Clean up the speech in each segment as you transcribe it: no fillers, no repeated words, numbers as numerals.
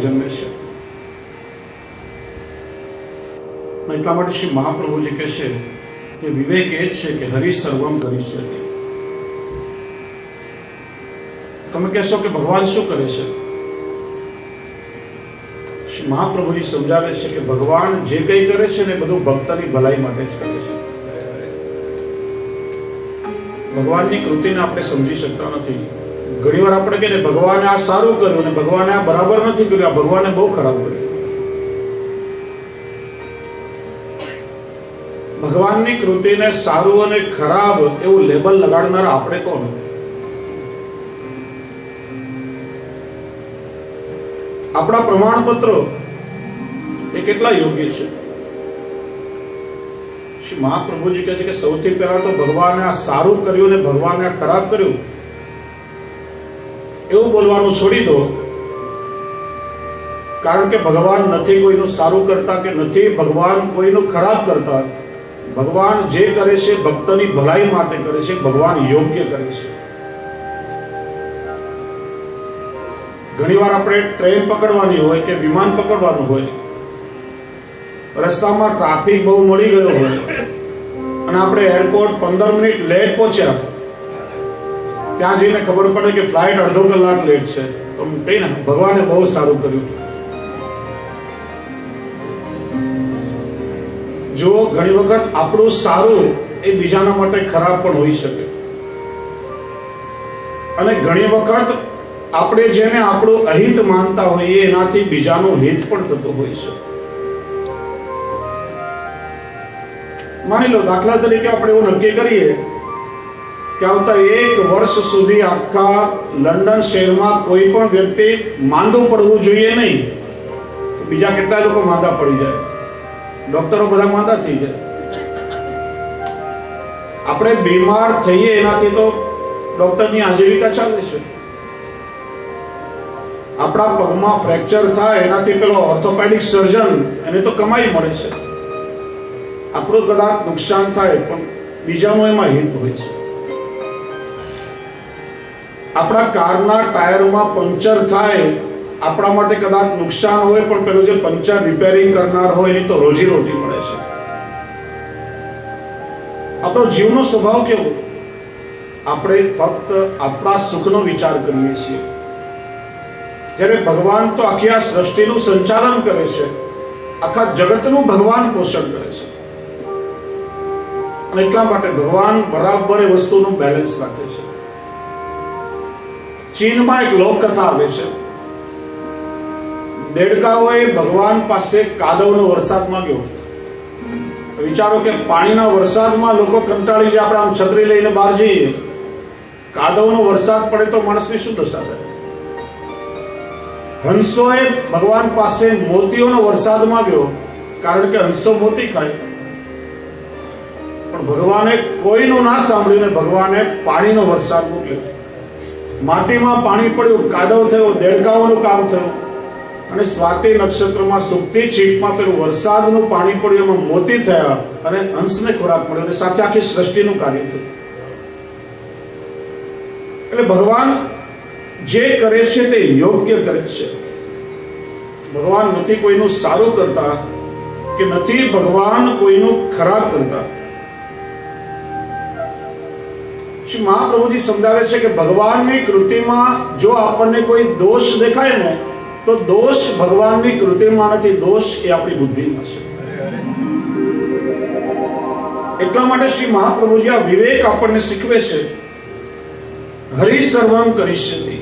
જન્મે છે. એટલા માટે શ્રી મહાપ્રભુજી કહે છે કે વિવેક એ જ છે કે હરિ સર્વમ કરિષ્યતિ. તમે કહેશો કે ભગવાન શું કરે છે? શ્રી મહાપ્રભુજી સમજાવે છે કે ભગવાન જે કંઈ કરે છે ને બધું ભક્તની ભલાઈ માટે જ કરે છે. ભગવાનની કૃતિને આપણે સમજી શકતા નથી. ઘણી વાર આપણે કહીએ ભગવાને આ સારું કર્યું ને ભગવાને આ બરાબર નથી કર્યું, આ ભગવાને બહુ ખરાબ કર્યું. ભગવાનની કૃતિને સારું અને ખરાબ એવું લેબલ લગાડનાર આપણે કોણ? આપણા પ્રમાણપત્રો એ કેટલા યોગ્ય છે? શ્રી મહાપ્રભુજી કહે છે કે સૌથી પહેલા તો ભગવાને આ સારું કર્યું ને ભગવાને આ ખરાબ કર્યું એવું બોલવાનું છોડી દો. કારણ કે ભગવાન નથી કોઈનું સારું કરતા કે નથી ભગવાન કોઈનું ખરાબ કરતા. ભગવાન જે કરે છે ભક્તની ભલાઈ માટે કરે છે. ભગવાન યોગ્ય કરે છે. ઘણી વાર આપણે ટ્રેન પકડવાની હોય કે વિમાન પકડવાનું હોય, રસ્તામાં ટ્રાફિક બહુ મળી ગયો હોય અને આપણે એરપોર્ટ 15 મિનિટ લેટ પહોંચ્યા, ત્યાં જઈને ખબર પડે કે ફ્લાઇટ અડધો કલાક લેટ છે, તો કઈ ને ભગવાને બહુ સારું કર્યું. જો ઘણી વખત આપણું સારું એ બીજાના માટે ખરાબ પણ હોઈ શકે, અને ઘણી વખત આપણે જેને આપણું અહિત માનતા હોઈએ એનાથી બીજાનું હિત પણ થતું હોય છે. માની લો દાખલા તરીકે આપણે એવું નક્કી કરીએ કે આવતા 1 વર્ષ સુધી આખા લંડન શહેરમાં કોઈ પણ વ્યક્તિ માંદું પડવું જોઈએ નહીં. બીજા કેટલા લોકો માંદા પડી જાય, ડોક્ટરો બધા માંદા થઈ જાય. આપણે બીમાર થઈએ એનાથી તો ડોક્ટરની આજીવિકા ચાલે છે. આપણા પગમાં ફ્રેક્ચર થાય એનાથી પેલો ઓર્થોપેડિક સર્જન એને તો કમાઈ મળે છે. આપણું કદાચ નુકસાન થાય પણ બીજાનું એમાં હિત હોય છે. આપણા કારના ટાયરમાં પંચર થાય આપણા માટે કદાચ નુકસાન હોય પણ પેલો જે પંચર રિપેરિંગ કરનાર હોય એની તો રોજીરોટી મળે છે. આપણો જીવનો સ્વભાવ કેવો? આપણે ફક્ત આપણા સુખનો વિચાર કરીએ છીએ, જ્યારે ભગવાન તો આખી આ સૃષ્ટિનું સંચાલન કરે છે, આખા જગતનું ભગવાન પોષણ કરે છે. અને એટલા માટે ભગવાન બરાબર એ વસ્તુનું બેલેન્સ રાખે છે. ચીનમાં એક લોકકથા આવે છે. દેડકાઓએ ભગવાન પાસે કાદવનો વરસાદ માંગ્યો. વિચારો કે પાણીના વરસાદમાં લોકો કંટાળી જાય, આપણે આમ છત્રી લઈને બહાર જઈએ, કાદવનો વરસાદ પડે તો માણસની શું દશા થાય? હંસોએ ભગવાન પાસે મોતીઓનો વરસાદ માંગ્યો, કારણ કે હંસો મોતી ખાય. પણ ભગવાને કોઈનું ના સાંભળીને ભગવાને પાણીનો વરસાદ મોકલ્યો. માટીમાં પાણી પડ્યું, કાદવ થયો, દેડકાઓનું કામ થયું. અને સ્વાતિ નક્ષત્રમાં સુક્તિ છીપમાં પેલું વરસાદનું પાણી પડ્યું, એમાં મોતી થયા અને હંસને ખોરાક મળ્યો અને સાથે આખી સૃષ્ટિનું કાર્ય થયું. એટલે ભગવાન જે કરે છે તે યોગ્ય કરે છે. ભગવાન નથી કોઈનું સારું કરતા કે નથી ભગવાન કોઈનું ખરાબ કરતા. શ્રી મહાપ્રભુજી સમજાવે છે કે ભગવાનની કૃતિમાં જો આપણને કોઈ દોષ દેખાય ને તો દોષ ભગવાનની કૃતિમાં નથી, દોષ એ આપણી બુદ્ધિમાં છે. એટલા માટે શ્રી મહાપ્રભુજી આ વિવેક આપણને શીખવે છે. હરિ સર્વમ કરિષ્યતિ.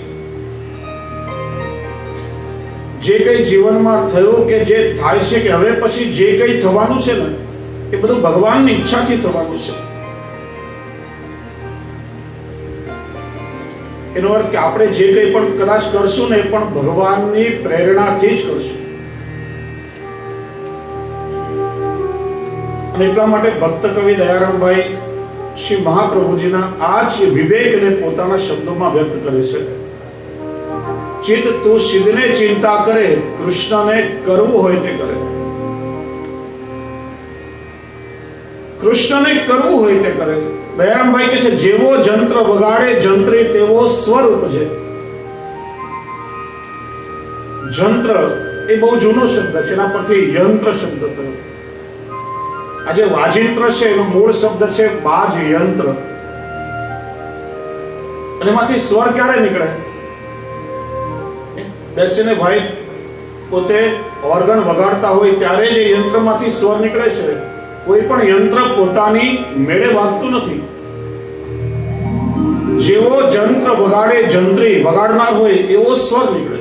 જે કંઈ જીવનમાં થયું કે જે થાય છે કે હવે પછી જે કંઈ થવાનું છે ને એ બધું ભગવાનની ઈચ્છાથી થવાનું છે. એનો અર્થ કે આપણે જે કંઈ પણ કદાચ કરશું ને એ પણ ભગવાનની પ્રેરણાથી જ કરશું. અને એટલા માટે ભક્ત કવિ દયારામભાઈ શ્રી મહાપ્રભુજીના આ જ વિવેકને પોતાના શબ્દોમાં વ્યક્ત કરે છે. ચિત્ત તું સિદ્ધને ચિંતા કરે, કૃષ્ણને કરવું હોય તે કરે. કૃષ્ણને કરવું હોય તે કરે. દયારામભાઈ કહે છે જેવો જંત્ર વગાડે જંત્રી તેવો સ્વર ઉપજે. જંત્ર એ બહુ જૂનો શબ્દ છે, એના પરથી યંત્ર શબ્દ થયો. આજે વાજિંત્ર છે એનો મૂળ શબ્દ છે બાજ યંત્ર. અને એમાંથી સ્વર ક્યારે નીકળે? બેસીને ભાઈ પોતે ઓર્ગન વગાડતા હોય ત્યારે જે યંત્રમાંથી સ્વર નીકળે છે. કોઈ પણ યંત્ર પોતાની મેળે વાગતું નથી. જેવો જંત્ર વગાડે, જંત્રી વગાડનાર હોય એવો સ્વર નીકળે.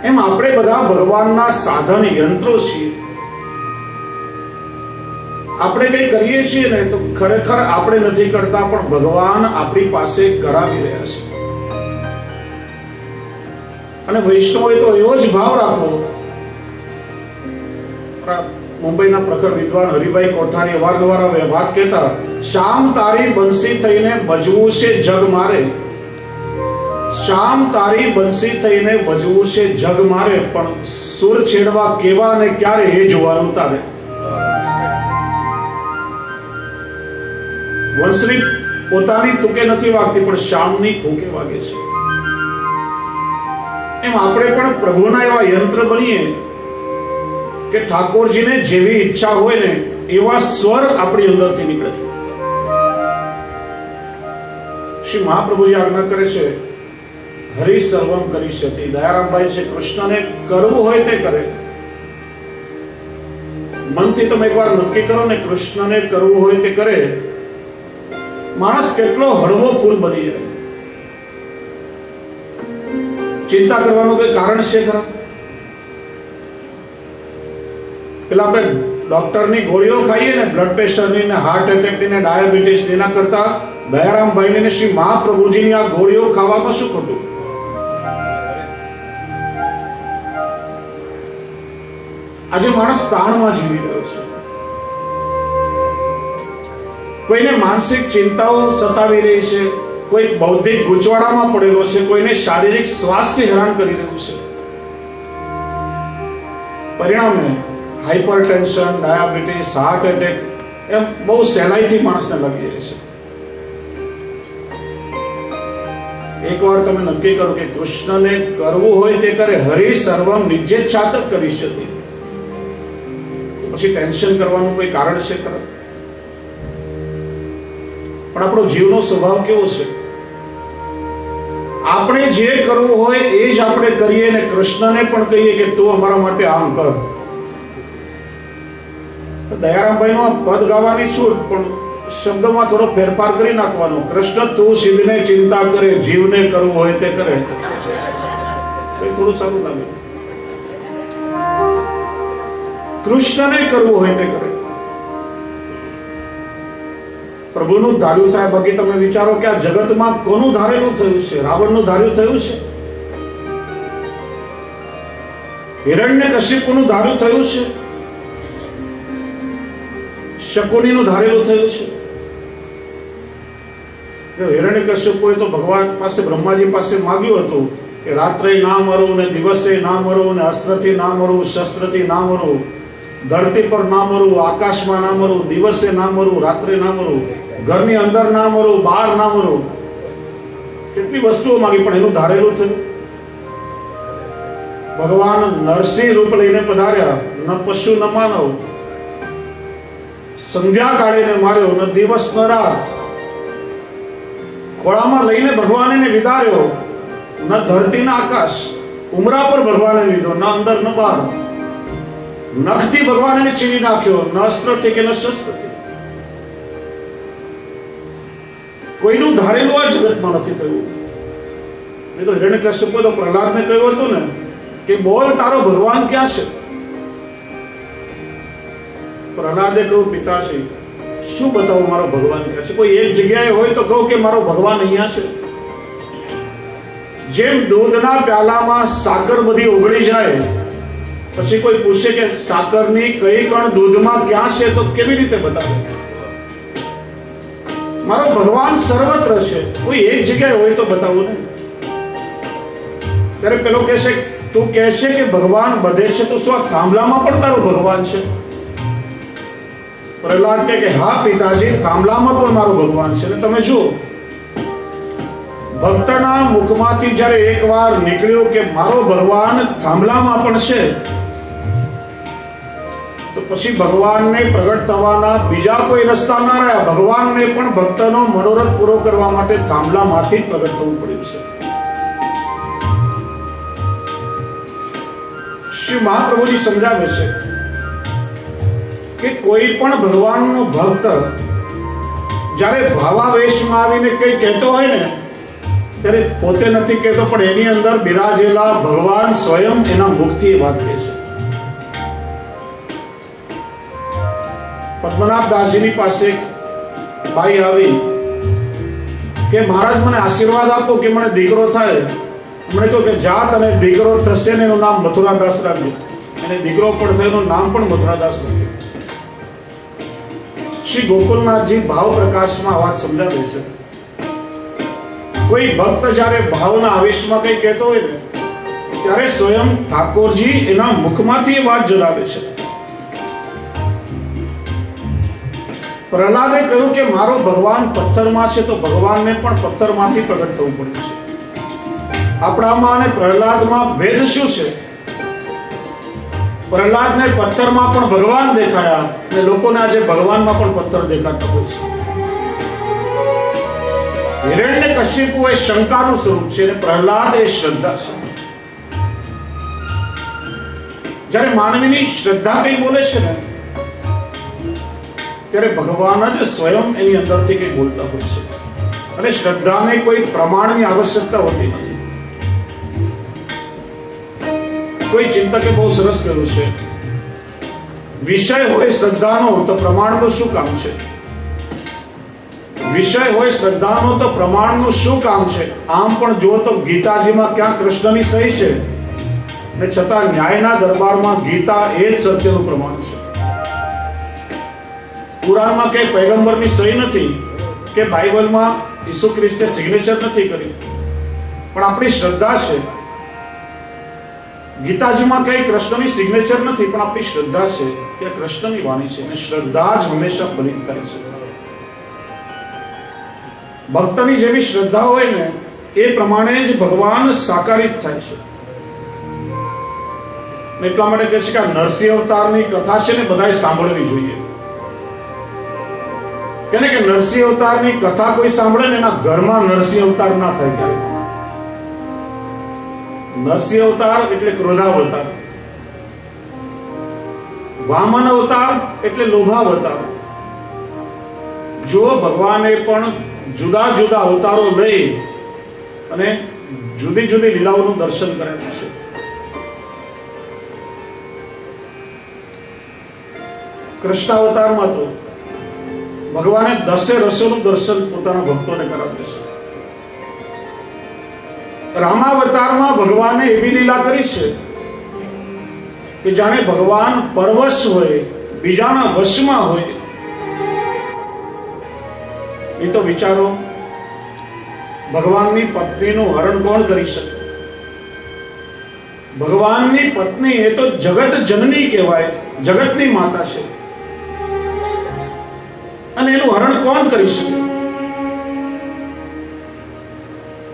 એમ આપણે બધા ભગવાનના સાધન યંત્રો છીએ. આપણે કઈ કરીએ છીએ ને તો ખરેખર આપણે નથી કરતા, પણ ભગવાન આપણી પાસે કરાવી રહ્યા છે. અને વૈષ્ણવોએ તો એવો જ ભાવ રાખવો. મુંબઈના પ્રખર વિદ્વાન હરિભાઈ કોઠારી અવારનવાર વાત કહેતા, શામ તારી બંસી થઈને બજવું છે જગ મારે. શામ તારી બંસી થઈને બજવું છે જગ મારે, પણ સુર છેડવા કેવા ને ક્યારે એ જોવાનું તારે. વંશની પોતાની તુકે નથી વાગતી, પણ શામની ફૂકે વાગે છે. એમ આપણે પણ પ્રભુના એવા યંત્ર બનીએ કે ઠાકોરજીને જેવી ઈચ્છા હોય ને એવા સ્વર આપણી અંદરથી નીકળે. શ્રી મહાપ્રભુજી આજ્ઞા કરે છે, હરિ સર્વમ કરી શકે. દયારામભાઈ છે, કૃષ્ણને કરવું હોય તે કરે. મનથી તમે એકવાર નક્કી કરો ને કૃષ્ણને કરવું હોય તે કરે, માણસ કેટલો હળવો ફૂલ બની જાય. ચિંતા કરવાનું કોઈ કારણ છે ખરા? પેલા આપણે ડોક્ટરની ગોળીઓ ખાઈએ ને, બ્લડ પ્રેશરની ને હાર્ટ એટેકની ને ડાયાબિટીસની, એના કરતા દયારામભાઈ ને શ્રી મહાપ્રભુજીની આ ગોળીઓ ખાવામાં શું ખોટું? આજે માણસ તાણમાં જીવી રહ્યો છે. કોઈને માનસિક ચિંતાઓ સતાવી રહી છે, કોઈ બૌદ્ધિક ગૂંચવાડામાં પડેલો છે, કોઈને શારીરિક સ્વાસ્થ્ય હેરાન કરી રહ્યું છે. પરિણામે હાઇપરટેન્શન, ડાયાબિટીસ, હાર્ટ એટેક એમ બહુ સહેલાઈથી માણસને લાગી રહે છે. એકવાર તમે નક્કી કરો કે કૃષ્ણને કરવું હોય તે કરે. હરિ સર્વમ નિજ્જેચ્છાત કરી શકે. પછી ટેન્શન કરવાનું કોઈ કારણ છે ખરા? પણ આપણો જીવનો સ્વભાવ કેવો છે? આપણે જે કરવું હોય એ જ આપણે કરીએ ને કૃષ્ણને પણ કહીએ કે તું અમારા માટે આમ કર. દયારામભાઈ નું પદ ગાવાની છૂટ, પણ શબ્દમાં થોડો ફેરફાર કરી નાખવાનો. કૃષ્ણ તું શિવને ચિંતા કરે, જીવને કરવું હોય તે કરે. થોડું સારું લાગે. કૃષ્ણને કરવું હોય તે કરે. પ્રભુનું ધાર્યું થાય. બાકી તમે વિચારો કે આ જગતમાં કોનું ધારેલું થયું છે? રાવણનું ધાર્યું થયું છે? હિરણ્યકશિપુનું ધાર્યું થયું છે? શકુનીનું ધારેલું થયું છે? હિરણ્યકશિપુએ તો ભગવાન પાસે, બ્રહ્માજી પાસે માગ્યું હતું કે રાત્રે ના મરું ને દિવસે ના મરું ને અસ્ત્રથી ના મરું, શસ્ત્રથી ના મરું, ધરતી પર ના મરું, આકાશમાં ના મરું, દિવસે ના મરું, રાત્રે ના મરું, ઘરની અંદર ના મરું, બહાર ના મરું. કેટલી વસ્તુઓ માંગી, પણ એનું ધારેલું થયું. ભગવાન નરસિંહ રૂપ લઈને પધાર્યા. ન પશુ ન માનવ, સંધ્યા કાળીને માર્યો, ન દિવસ ન રાત. ખોળામાં લઈને ભગવાન એને વિદાર્યો. ન ધરતી ન આકાશ, ઉમરા પર ભગવાને લીધો, ન અંદર ન બહાર. નખથી ભગવાન એને ચીરી નાખ્યો, ન અસ્ત્રથી કે ન શસ્ત્રથી. કોઈનું ધારેલું આ જગતમાં નથી થયું. એ તો હિરણ્યકશ્યપે તો પ્રહલાદને કહ્યું હતું ને કે બોલ તારો ભગવાન ક્યાં છે? પ્રહલાદે કહ્યું, પિતાશ્રી શું બતાવું મારો ભગવાન ક્યાં છે? કોઈ એક જગ્યાએ હોય તો કહું કે મારો ભગવાન અહીંયા છે. જેમ દૂધના પ્યાલામાં સાકર બધી ઓગળી જાય, પછી કોઈ પૂછે કે સાકરની કઈ કણ દૂધમાં ક્યાં છે, તો કેવી રીતે બતાવે? મારો ભગવાન સર્વત્ર છે. કોઈ એક જગ્યાએ હોય તો બતાવો ને. ત્યારે પેલો કહે છે, તું કહે છે કે ભગવાન બધે છે, તો શું આ થાંભલામાં પણ તારો ભગવાન છે? પ્રહલાદ કે હા પિતાજી, થાંભલામાં પણ મારો ભગવાન છે. ને તમે જુઓ, ભક્તના મુખમાંથી જ્યારે એકવાર નીકળ્યું કે મારો ભગવાન થાંભલામાં પણ છે, તો પછી ભગવાનને પ્રગટ થવાના બીજા કોઈ રસ્તા ના રહ્યા. ભગવાનને પણ ભક્તનો મનોરથ પૂરો કરવા માટે થાંભલામાંથી જ પ્રગટ થવું પડ્યું છે. શ્રી મહાપ્રભુજી સમજાવે છે કે કોઈ પણ ભગવાનનો ભક્ત જ્યારે ભાવાવેશમાં આવીને કંઈ કહેતો હોય ને, ત્યારે પોતે નથી કહેતો, પણ એની અંદર બિરાજેલા ભગવાન સ્વયં એના મુખથી એ વાત કહે છે. પદ્મનાભ દાસજીની પાસે ભાઈ આવી કે મહારાજ મને આશીર્વાદ આપો કે મને દીકરો થાય. મને કહ્યું કે જાત અને દીકરો થશે ને એનું નામ મથુરાદાસ રાખ્યું. અને દીકરો પણ થયો એનું નામ પણ મથુરાદાસ રાખ્યું. શ્રી ગોકુલનાથજી ભાવ પ્રકાશમાં આ વાત સમજાવે છે. કોઈ ભક્ત જ્યારે ભાવના આવેશમાં કંઈ કહેતો હોય ને, ત્યારે સ્વયં ઠાકોરજી એના મુખમાંથી એ વાત જણાવે છે. પ્રહલાદે કહ્યું કે મારો ભગવાન પથ્થરમાં છે, તો ભગવાનને પણ પથ્થરમાંથી પ્રગટ થવું પડ્યું છે. આપણામાં અને પ્રહલાદમાં ભેદ શું છે? પ્રહલાદને પથ્થરમાં પણ ભગવાન દેખાયા, અને લોકોને આજે ભગવાનમાં પણ પથ્થર દેખાતા હોય છે. હિરણ્યકશિપુ એ શંકાનું સ્વરૂપ છે, અને પ્રહલાદ એ શ્રદ્ધા છે. જ્યારે માનવીની શ્રદ્ધા કઈ બોલે છે ને, ત્યારે ભગવાન જ સ્વયં એની અંદરથી કઈ બોલતા હોય છે. અને શ્રદ્ધાને કોઈ પ્રમાણની આવશ્યકતા હોતી નથી. કોઈ ચિંતકે બહુ સરસ કહ્યું છે, વિષય હોય શ્રદ્ધાનો તો પ્રમાણનું શું કામ છે? વિષય હોય શ્રદ્ધાનો તો પ્રમાણનું શું કામ છે? આમ પણ જુઓ તો ગીતાજીમાં ક્યાં કૃષ્ણની સહી છે, ને છતાં ન્યાયના દરબારમાં ગીતા એ જ સત્યનું પ્રમાણ છે. કુરાનમાં કે પૈગંબરની સહી નથી, કે બાઇબલમાં ઈસુ ખ્રિસ્તે સિગ્નેચર નથી કરી, પણ આપણી શ્રદ્ધા છે. ગીતાજીમાં કઈ કૃષ્ણની સિગ્નેચર નથી, પણ આપણી શ્રદ્ધા છે કે કૃષ્ણની વાણી છે, અને શ્રદ્ધા જ હંમેશા ફલિત થાય છે. ભક્તની જેવી શ્રદ્ધા હોય ને, એ પ્રમાણે જ ભગવાન સાકારિત થાય છે. એટલા માટે કહે છે કે આ નરસિંહ અવતારની કથા છે ને, બધાએ સાંભળવી જોઈએ. કે નરસિંહ અવતારની કથા કોઈ સાંભળે ને, એના ઘરમાં નરસિંહ અવતાર ના થાય. ત્યારે નરસિંહ અવતાર એટલે ક્રોધાવતાર, વામન અવતાર એટલે લોભાવતાર. જો ભગવાને પણ જુદા જુદા અવતારો લઈ અને જુદી જુદી લીલાઓનું દર્શન કરેલું છે. કૃષ્ણ અવતારમાં તો ભગવાને 10 રસોનું દર્શન પોતાના ભક્તોને કરાવ્યું છે. રામાવતારમાં ભગવાને એવી લીલા કરી છે કે જાણે ભગવાન પરવશ હોય, બીજાના વશમાં હોય. એ તો વિચારો, ભગવાનની પત્નીનું હરણ કોણ કરી શકે? ભગવાનની પત્ની એ તો જગત જનની કહેવાય, જગતની માતા છે, અને એનું હરણ કોણ કરી શકે?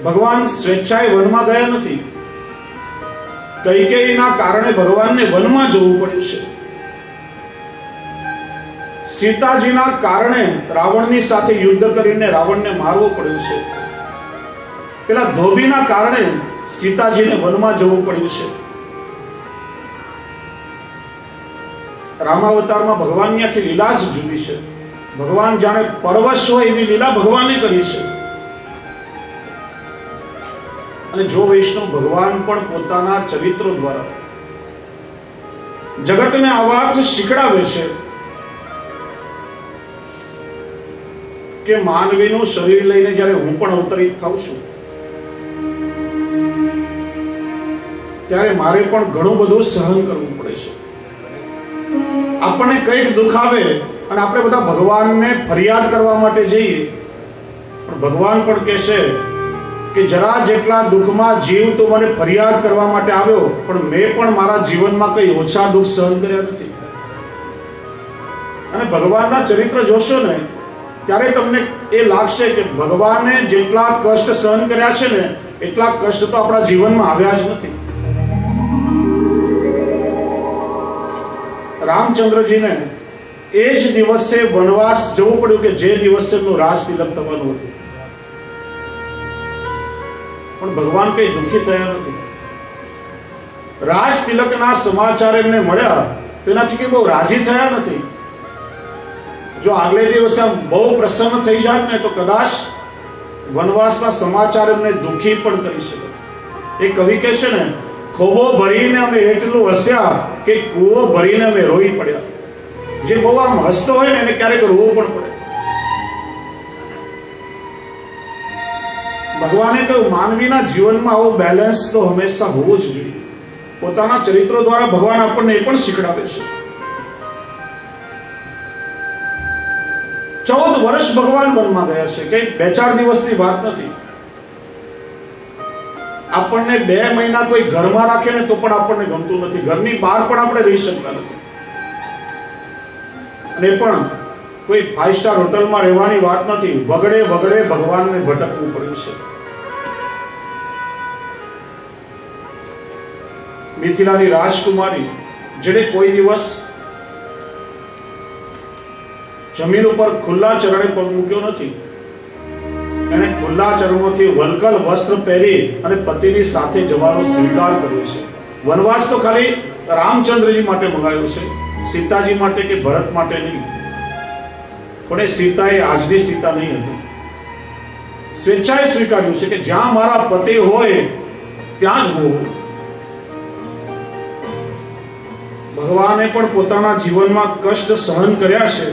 ભગવાન સ્વેચ્છાએ વનમાં ગયા નથી. કૈકેયીના કારણે ભગવાનને વનમાં જવું પડ્યું છે. સીતાજીના કારણે રાવણની સાથે યુદ્ધ કરીને રાવણને મારવો પડ્યું છે. પેલા ધોબીના કારણે સીતાજીને વનમાં જવું પડ્યું છે. રામાવતારમાં ભગવાનની આખી લીલા જ જુદી છે. ભગવાન જાણે પરવશ હોય એવી લીલા ભગવાને કરી છે. અને જો વૈષ્ણવ ભગવાન પણ પોતાના ચરિત્રો દ્વારા જગતને આ વાત શીખડાવે છે કે માનવીનું શરીર લઈને જ્યારે હું પણ અવતરિત થાઉં છું, ત્યારે મારે પણ ઘણું બધું સહન કરવું પડે છે. આપણને કંઈક દુઃખ આવે અને આપણે બધા ભગવાનને ફરિયાદ કરવા માટે જઈએ, પણ ભગવાન પણ કહેશે કે જરા જેટલા દુઃખમાં જીવ તો મને ફરિયાદ કરવા માટે આવ્યો, પણ મેં પણ મારા જીવનમાં કઈ ઓછા દુઃખ સહન કર્યા નથી. અને ભગવાનના ચરિત્ર જોશો ને, ત્યારે તમને એ લાગશે કે ભગવાને જેટલા કષ્ટ સહન કર્યા છે ને એટલા કષ્ટ તો આપણા જીવનમાં આવ્યા જ નથી. રામચંદ્રજીને એ જ દિવસે વનવાસ જવું પડ્યું કે જે દિવસે એમનું રાજ તિલક થવાનું હતું. પણ ભગવાન કઈ દુઃખી થયા નથી. રાજ તિલકના સમાચાર એમને મળ્યા તેનાથી કે બહુ રાજી થયા નથી. જો આગલે દિવસે બહુ પ્રસન્ન થઈ જાય ને તો કદાચ વનવાસના સમાચાર એમને દુઃખી પણ કરી શકે. એ કવિ કહે છે ને, ખોબો ભરીને અમે એટલું હસ્યા કે કૂવો ભરીને અમે રોઈ પડ્યા. જે બહુ આમ હસતો હોય ને એને ક્યારેક રોવું પણ પડે. ભગવાને કહ્યું માનવીના જીવનમાં આવો બેલેન્સ તો હંમેશા હોવો જ જોઈએ. પોતાના ચરિત્રો દ્વારા ભગવાન આપણને એ પણ શીખડાવે છે. 14 વર્ષ ભગવાન વનમાં ગયા છે, કઈ 2-4 દિવસની વાત નથી. આપણને 2 મહિના કોઈ ઘરમાં રાખે ને તો પણ આપણને ગમતું નથી. ઘરની બહાર પણ આપણે રહી શકતા નથી. અને પણ કોઈ 5 સ્ટાર હોટલમાં રહેવાની વાત નથી. વગડે વગડે ભગવાનને ભટકવું પડ્યું છે. મિથિલાની રાજકુમારી જેને કોઈ દિવસ જમીન ઉપર ખુલ્લા ચરણે પગ મૂક્યો નથી, એને ખુલ્લા ચરણોથી વલ્કલ વસ્ત્ર પહેરી અને પતિની સાથે જવાનો સ્વીકાર કર્યો છે. વનવાસ તો ખાલી રામચંદ્રજી માટે મંગાવ્યો છે, સીતાજી માટે કે ભરત માટે નહીં. પણ એ સીતા એ આજની સીતા નહીં હતી. સ્વેચ્છાએ સ્વીકાર્યું છે કે જ્યાં મારા પતિ હોય ત્યાં જ હું. ભગવાને પણ પોતાના જીવનમાં કષ્ટ સહન કર્યા છે.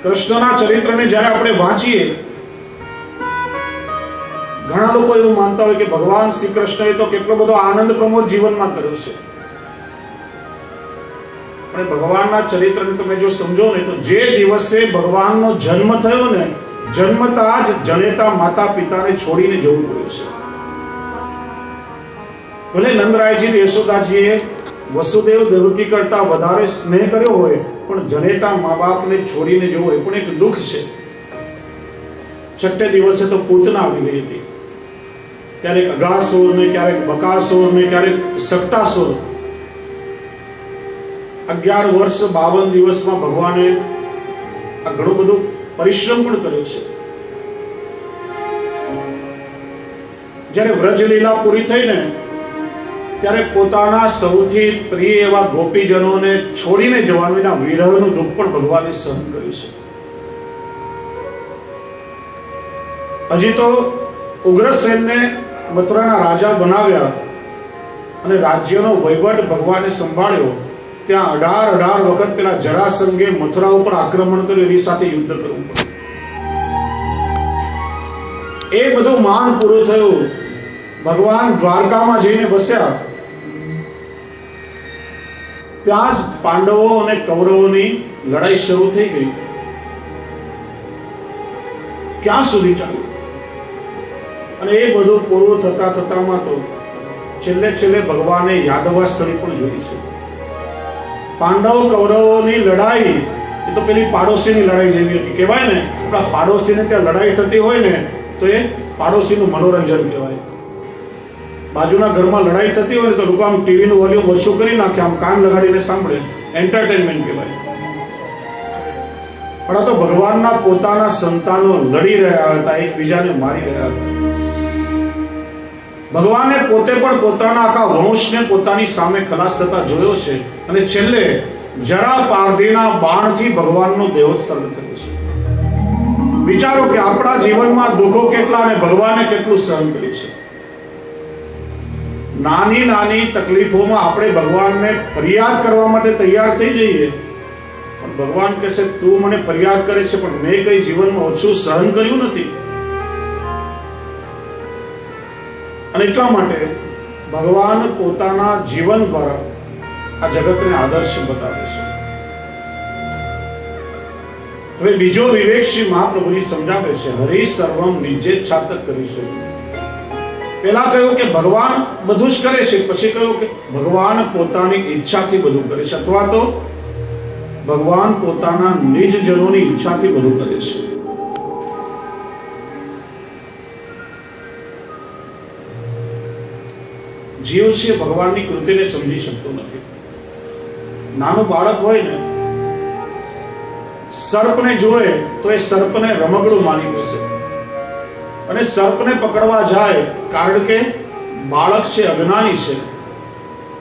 કૃષ્ણના ચરિત્રને જ્યારે આપણે વાંચીએ, ઘણા લોકો એવું માનતા હોય કે ભગવાન શ્રી કૃષ્ણએ તો કેટલો બધો આનંદ પ્રમોદ જીવનમાં કર્યો છે. પણ ભગવાનના ચરિત્રને તમે જો સમજો ને તો જે દિવસે ભગવાનનો જન્મ થયો ને, જન્મતા જ જનેતા માતા પિતાને છોડીને જવું પડ્યું છે. ભલે નંદરાયજી યશોદાજીએ વસુદેવ દેવકી કરતા વધારે સ્નેહ કર્યો હોય, પણ જનેતા મા બાપને છોડીને જવું એ પણ એક દુઃખ છે. 6 દિવસે તો પૂતના આવી ગઈ હતી. ક્યારેક અગાસુર ને ક્યારેક બકાસુર ને ક્યારેક સટ્ટાસુર. 11 વર્ષ 52 દિવસમાં ભગવાને આ ઘણું બધું પરિશ્રમ પણ કર્યો છે. જ્યારે વ્રજ લીલા પૂરી થઈને ત્યારે પોતાના સૌથી પ્રિય એવા ગોપીજનોને છોડીને જવાનું એના વિરહનું દુઃખ પણ ભગવાને સહન કર્યું છે. હજી તો ઉગ્રસેનને મથુરાના રાજા બનાવ્યા અને રાજ્યનો વહીવટ ભગવાને સંભાળ્યો. ત્યાં 18 વખત પેલા જરાસંઘે મથુરા ઉપર આક્રમણ કર્યું, એની સાથે યુદ્ધ કરવું પડ્યું. એ બધું માન પૂરું થયું. ભગવાન દ્વારકામાં જઈને બસ્યા. ત્યાં જ પાંડવો અને કૌરવોની લડાઈ શરૂ થઈ ગઈ. ક્યાં સુધી ચાલ્યું? અને એ બધું પૂરું થતા થતામાં તો છેલ્લે ભગવાને યાદવા સ્થળી પણ જોઈ છે. પાંડવ કૌરવોની લડાઈ એ તો પેલી પાડોશીની લડાઈ જેવી હતી. કહેવાય ને, આપણા પાડોશીને ત્યાં લડાઈ થતી હોય ને તો એ પાડોશીનું મનોરંજન કહેવાય. બાજુના ઘરમાં લડાઈ થતી હોય ને તો લોકો આમ ટીવીનું વોલ્યુમ ઓછું કરી નાખે, આમ કાન લગાડીને સાંભળે. એન્ટરટેનમેન્ટ કહેવાય. પણ આ તો ભગવાનના પોતાના સંતાનો લડી રહ્યા હતા, એકબીજાને મારી રહ્યા હતા. ભગવાને પોતે પણ પોતાના આખા વંશને પોતાની સામે ખલાસ થતા જોયો છે. અને છેલ્લે જરા પારધીના બાણથી ભગવાનનો દેહોત્સર્ગ થયો છે. વિચારો કે આપણા જીવનમાં દુઃખો કેટલા અને ભગવાને કેટલું સહન કર્યું છે. નાની નાની તકલીફોમાં આપણે ભગવાનને ફરિયાદ કરવા માટે તૈયાર થઈ જઈએ, પણ ભગવાન કહે છે તું મને ફરિયાદ કરે છે પણ મેં કઈ જીવનમાં ઓછું સહન કર્યું નથી. અને એટલા માટે ભગવાન પોતાના જીવન દ્વારા આ જગતને આદર્શ બતાવે છે. હવે બીજો વિવેક શ્રી મહાપ્રભુજી સમજાવે છે. હરિ સર્વમ નિજ્જેચ્છાત કરીશું. પેલા કહ્યું કે ભગવાન બધું જ કરે છે, પછી કહ્યું કે ભગવાન પોતાની ઈચ્છાથી બધું કરે છે. અથવા તો ભગવાન પોતાના નિજ જનોની ઈચ્છાથી બધું કરે છે. જીવ છે ભગવાનની કૃતિને સમજી શકતો નથી. નાનું બાળક હોય ને, સર્પને જોવે તો એ સર્પને રમકડું માની બેસે અને સર્પને પકડવા જાય, કારણ કે બાળક છે, અજ્ઞાની છે.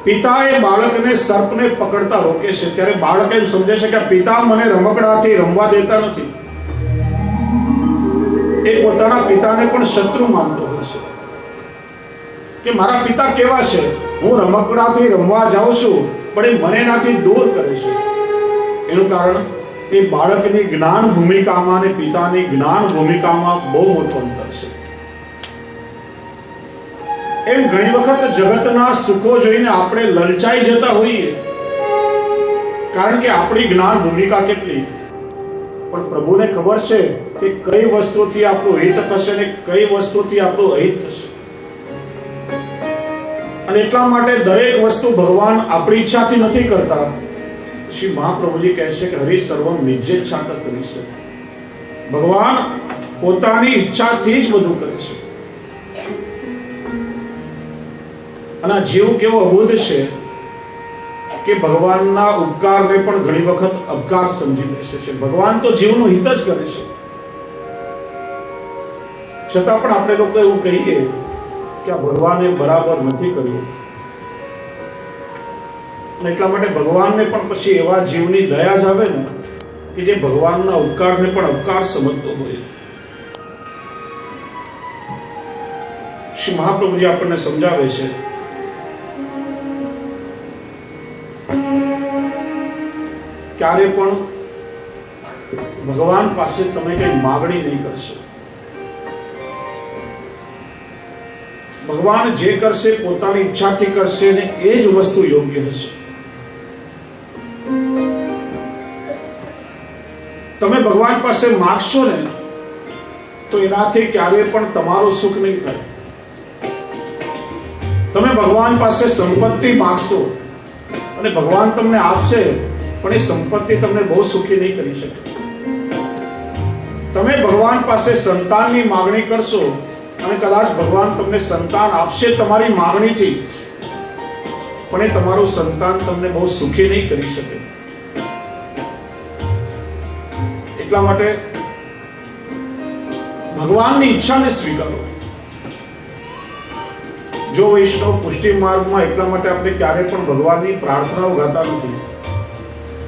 પિતા એ બાળકને સર્પને પકડતા રોકે છે, ત્યારે બાળક એમ સમજે છે કે પિતા મને રમકડાથી રમવા દેતા નથી. એ પોતાના પિતાને પણ શત્રુ માનતો હોય છે કે મારા પિતા કેવા છે, હું રમકડાથી રમવા જાઉં છું પણ એ મને એનાથી દૂર કરે છે. એનું કારણ એ બાળકની જ્ઞાન ભૂમિકામાં અને પિતાની જ્ઞાન ભૂમિકામાં બહુ મોટું અંતર છે. એમ ઘણી વખત જગતના સુખો જોઈને આપણે લલચાઈ જતા હોઈએ, કારણ કે આપણી જ્ઞાન ભૂમિકા કેટલી. પણ પ્રભુને ખબર છે કે કઈ વસ્તુથી આપણું હિત થશે ને કઈ વસ્તુથી આપણું અહિત થશે. અને એટલા માટે દરેક વસ્તુ ભગવાન આપણી ઈચ્છાથી નથી કરતા. શ્રી મહાપ્રભુજી કહે છે કે હરિ સર્વમ નિજ્જેચ્છા કરીશે. ભગવાન પોતાની ઈચ્છાથી જ બધું કરે છે. અને આ જીવ કેવો અબુદ્ધ છે કે ભગવાનના ઉપકારને પણ ઘણી વખત અપકાર સમજી બેસે છે. ભગવાન તો જીવનું હિત જ કરે છે, છતાં પણ આપણે લોકો એવું કહીએ કે આ ભગવાને બરાબર નથી કર્યું. અને એટલા માટે ભગવાનને પણ પછી એવા જીવની દયા જ આવે ને કે જે ભગવાનના ઉપકારને પણ અપકાર સમજતો હોય. શ્રી મહાપ્રભુજી આપણને સમજાવે છે ક્યારે પણ ભગવાન પાસે તમે કઈ માગણી નહીં કરશો. ભગવાન જે કરશે પોતાની ઈચ્છાથી કરશે ને એ જ વસ્તુ યોગ્ય હશે. તમે ભગવાન પાસે માગશો ને તો એનાથી ક્યારે પણ તમારું સુખ નહીં થાય. તમે ભગવાન પાસે સંપત્તિ માગશો અને ભગવાન તમને આપશે, પણ એ સંપત્તિ તમને બહુ સુખી નહીં કરી શકે. તમે ભગવાન પાસે સંતાનની માગણી કરશો અને કદાચ ભગવાન તમને સંતાન આપશે તમારી માગણીથી, પણ એ તમારું સંતાન તમને બહુ સુખી નહીં કરી શકે. એટલા માટે ભગવાનની ઈચ્છાને સ્વીકારો. જો વૈષ્ણવ પુષ્ટિ માર્ગમાં, એટલા માટે આપણે ક્યારે પણ ભગવાનની પ્રાર્થનાઓ ગાતા નથી.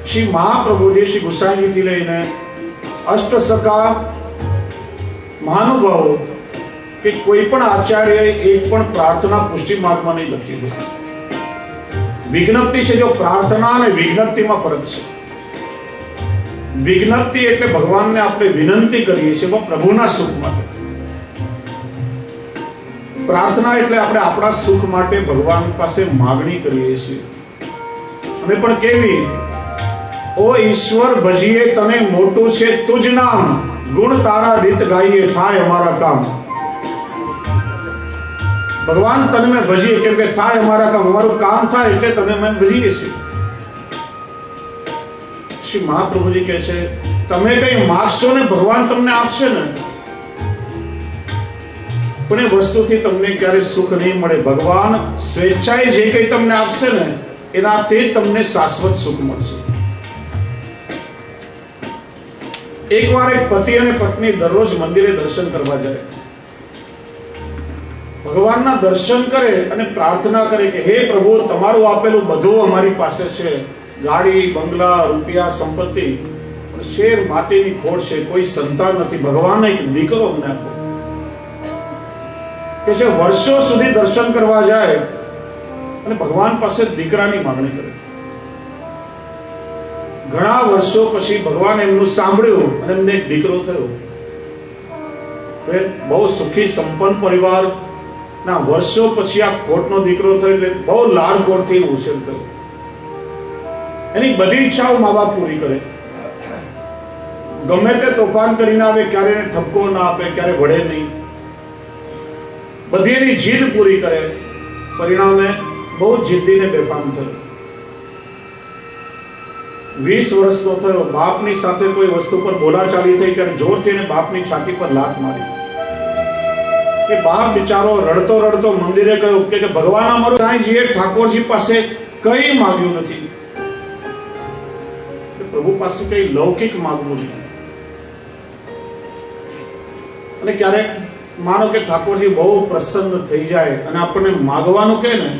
શ્રી મહાપ્રભુજી શ્રી ગુસાઈજીથી લઈને અષ્ટસખા મહાનુભાવો કે કોઈ પણ આચાર્ય એક પણ પ્રાર્થના પુષ્ટિ માર્ગમાં નહીં લખી હોય. વિજ્ઞપ્તિ છે, જો પ્રાર્થના અને વિજ્ઞપ્તિમાં ફરક છે. વિજ્ઞપ્તિ એટલે ભગવાનને આપણે વિનંતી કરીએ છીએ પ્રભુના સુખ માટે. પ્રાર્થના એટલે આપણે આપણા સુખ માટે ભગવાન પાસે માગણી કરીએ છીએ. અમે પણ કેવી, ઓ ઈશ્વર ભજીએ તને મોટું છે તુજ નામ, ગુણ તારા રીત ગાઈએ થાય અમારા કામ. ભગવાન તને મેં ભજીએ કેમ કે થાય અમારા કામ, અમારું કામ થાય એટલે તને મેં ભજીએ છીએ. શ્રી મહાપ્રભુજી કહે છે તમે કઈ માગશો ને ભગવાન તમને આપશે ને, પણ એ વસ્તુથી તમને ક્યારે સુખ નહીં મળે. ભગવાન સ્વેચ્છાએ જે કઈ તમને આપશે ને એનાથી તમને શાશ્વત સુખ મળશે. એકવાર એક પતિ અને પત્ની દરરોજ મંદિરે દર્શન કરવા જાય. ભગવાનના દર્શન કરે અને પ્રાર્થના કરે કે હે પ્રભુ, તમારું આપેલું બધું અમારી પાસે છે, ગાડી, બંગલા, રૂપિયા, સંપત્તિ, પણ શેર માટીની ખોટ છે, કોઈ સંતાન નથી. ભગવાન એક દીકરો અમને આપો. કે છે વર્ષો સુધી દર્શન કરવા જાય અને ભગવાન પાસે દીકરાની માંગણી કરે. ઘણા વર્ષો પછી ભગવાન એમનું સાંભળ્યું અને એમને એક દીકરો થયો. બહુ સુખી સંપન્ન પરિવાર ના વર્ષો પછી આ ખોટનો દીકરો થયો એટલે બહુ લાડકોડથી ઉછેર થયો. એની બધી ઈચ્છાઓ મા બાપ પૂરી કરે. ગમે તે તોફાન કરીને આવે, ક્યારે એને ઠપકો ના આપે, ક્યારે વળે નહીં. બધી એની જીદ પૂરી કરે. પરિણામે બહુ જિદ્દીને બેફામ થયો. 20 વર્ષનો થયો, બાપની સાથે કોઈ વસ્તુ પર બોલાચાલી થઈ ત્યારે જોરથી એને બાપની છાતી પર લાત મારી. કે બાપ બિચારો રડતો રડતો મંદિરે કહ્યું કે ભગવાન અમારું સાંઈજીએ ઠાકોરજી પાસે કઈ માંગ્યું નથી, પ્રભુ પાસે કઈ લૌકિક માંગવું નહીં. અને ક્યારેક માનો કે ઠાકોરજી બહુ પ્રસન્ન થઈ જાય અને આપણને માગવાનું કહે ને,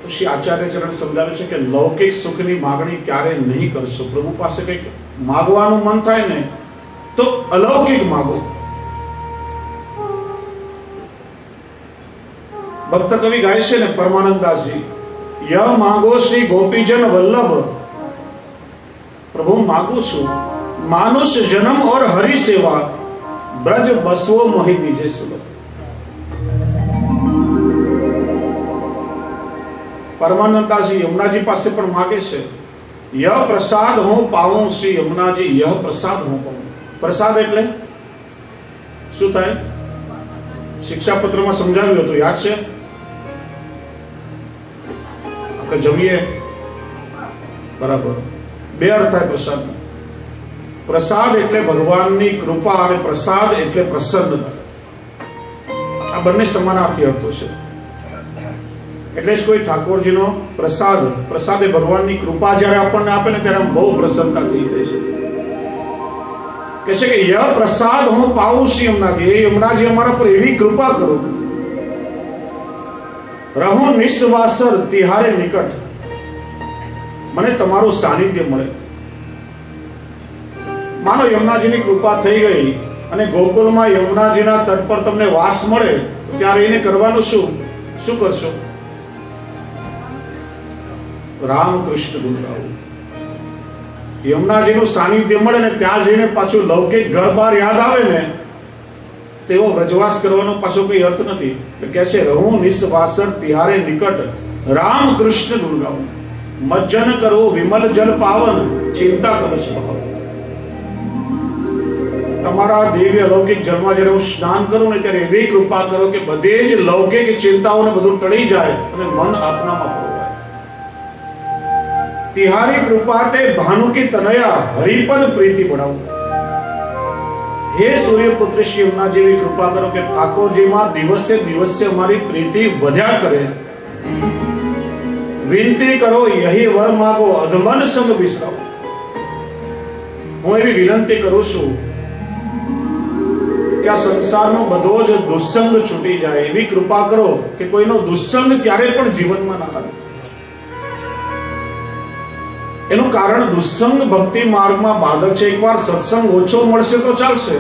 તો શ્રી આચાર્ય ચરણ સમજાવે છે કે લૌકિક સુખની માગણી ક્યારે નહીં કરશો. પ્રભુ પાસે કંઈક માગવાનું મન થાય ને તો અલૌકિક માગો. ભક્ત કવિ ગાય છે ને પરમાનંદાસજી, ય માંગો શ્રી ગોપીજન વલ્લભ, પ્રભુ માગું છું માનુષ જન્મ और हरि सेवा, ब्रज बसवो मोहि दीजे सुलभ. પરમાનંદાસજી યમુનાજી પાસે પણ માગે છે, યહ પ્રસાદ હું પાઉં શ્રી યમુનાજી, યહ પ્રસાદ હું પાઉં. પ્રસાદ એટલે શું થાય? શિક્ષાપત્રમાં સમજાવ્યું હતું, યાદ છે? આપણે જમીએ બરાબર, બે અર્થ થાય પ્રસાદ. પ્રસાદ એટલે ભગવાનની કૃપા અને પ્રસાદ એટલે પ્રસન્નતા. આ બંને સમાનાર્થી અર્થો છે. એટલે જ કોઈ ઠાકોરજીનો પ્રસાદ, પ્રસાદ એ ભગવાનની કૃપા જ્યારે આપણને આપે ને ત્યારે બહુ પ્રસન્નતા થઈ જાય છે. કહે છે કે ય પ્રસાદ હું પાઉં શ્રી યમુનાજી, એ યમુનાજી અમારા પર એવી કૃપા કરો, રહું નિસ્વાસર તિહારે નિકટ, મને તમારું સાનિધ્ય મળે. માનો યમુનાજીની કૃપા થઈ ગઈ અને ગોકુળમાં યમુનાજીના તટ પર તમને વાસ મળે, ત્યારે એને કરવાનું શું કરશો? રામકૃષ્ણ ગુણ ગાવું. યમુનાજીનું સાનિધ્ય મળે ને ત્યાં જઈને પાછું લૌકિક ઘર-બાર યાદ આવે ને, તેવો વ્રજવાસ કરવાનો પાછો કોઈ અર્થ નથી. કે છે રહું નિસ્વાસર તિહારે નિકટ, રામકૃષ્ણ ગુણ ગાવું. મજ્જન કરો વિમલ જલ પાવન, ચિંતા કરો સ્વભાવ. તમારા દિવ્ય લૌકિક જળમાં જ્યારે હું સ્નાન કરું ને ત્યારે એવી કૃપા કરો કે બધે જ લૌકિક ચિંતાઓને બધું ટળી જાય અને મન આપનામાં પરોવાય. તિહારી કૃપા તે ભાનુકી તનયા, હરિપદ પ્રીતિ બઢાવું. હે સૂર્યપુત્ર શ્રી યમુના જેવી કૃપા કરો કે ઠાકોરજીમાં દિવસે દિવસે અમારી પ્રીતિ વધ્યા કરે. વિનતી કરો યહી વર માગો, અધમન સંગ વિસરાવો. હું એવી વિનંતી કરું છું કે આ સંસારનો બધો જ દુસ્સંગ છૂટી જાય, એવી કૃપા કરો કે કોઈનો દુસ્સંગ ક્યારે પણ જીવનમાં ના આવે. એનું કારણ દુસ્સંગ ભક્તિ માર્ગમાં બાધક છે. એકવાર સત્સંગ ઓછો મળશે તો ચાલશે,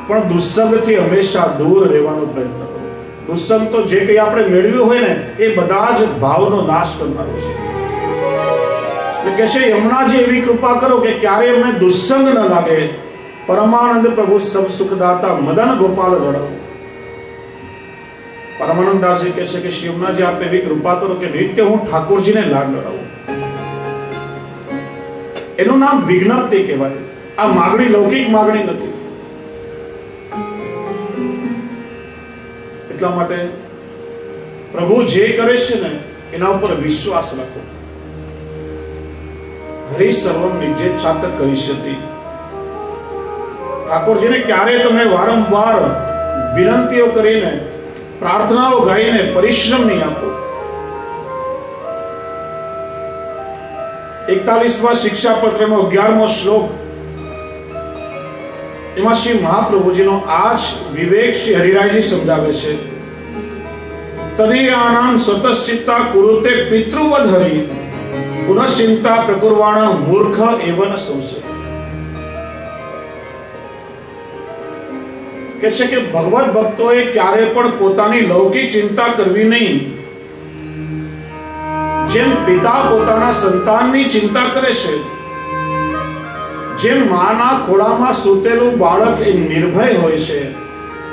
પણ દુસ્સંગથી હંમેશા દૂર રહેવાનો પ્રયત્ન કરો. દુસ્સંગ તો જે કંઈ આપણે મેળવ્યું હોય ને એ બધા જ ભાવનો નાશ કરનારો છે. એટલે કે છે યમુનાજી એવી કૃપા કરો કે ક્યારે અમને દુસ્સંગ ન લાગે. પરમાનંદ પ્રભુ સબ સુખદાતા, મદન ગોપાલ રડાવો. પરમાનંદાસજી કહે છે કે શ્રી યમુનાજી આપ એવી કૃપા કરો કે નિત્ય હું ઠાકોરજીને લાડ લડાવું. એનું નામ વિજ્ઞપ્તિ કહેવાય. આ માગણી લૌકિક માગણી નથી. એટલા માટે પ્રભુ જે કરે છે ને એના ઉપર વિશ્વાસ રાખો. હરિ સર્વમ નિજ્જેચ્છાત કરિષ્યતિ. ઠાકોરજીને ક્યારે તમે વારંવાર વિનંતીઓ કરીને, પ્રાર્થનાઓ ગાઈને પરિશ્રમ નહીં આપો. 41મા શિક્ષાપત્રનો 11મો શ્લોક, એમાં શ્રી મહાપ્રભુજીનો આ જ વિવેક શ્રી હરિરાયજી સમજાવે છે. તદીયાનામ સતશ્ચિત્તા કુરુતે પિતૃવદ હરિ, પુનશ્ચિંતા પ્રકુર્વાણ મૂર્ખ એવન સંશય. કે છે કે ભગવત ભક્તોએ ક્યારે પણ પોતાની લૌકિક ચિંતા કરવી નહીં. જેમ પિતા પોતાના સંતાનની ચિંતા કરે છે, જેમ માના ખોળામાં સૂતેલું બાળક એ નિર્ભય હોય છે,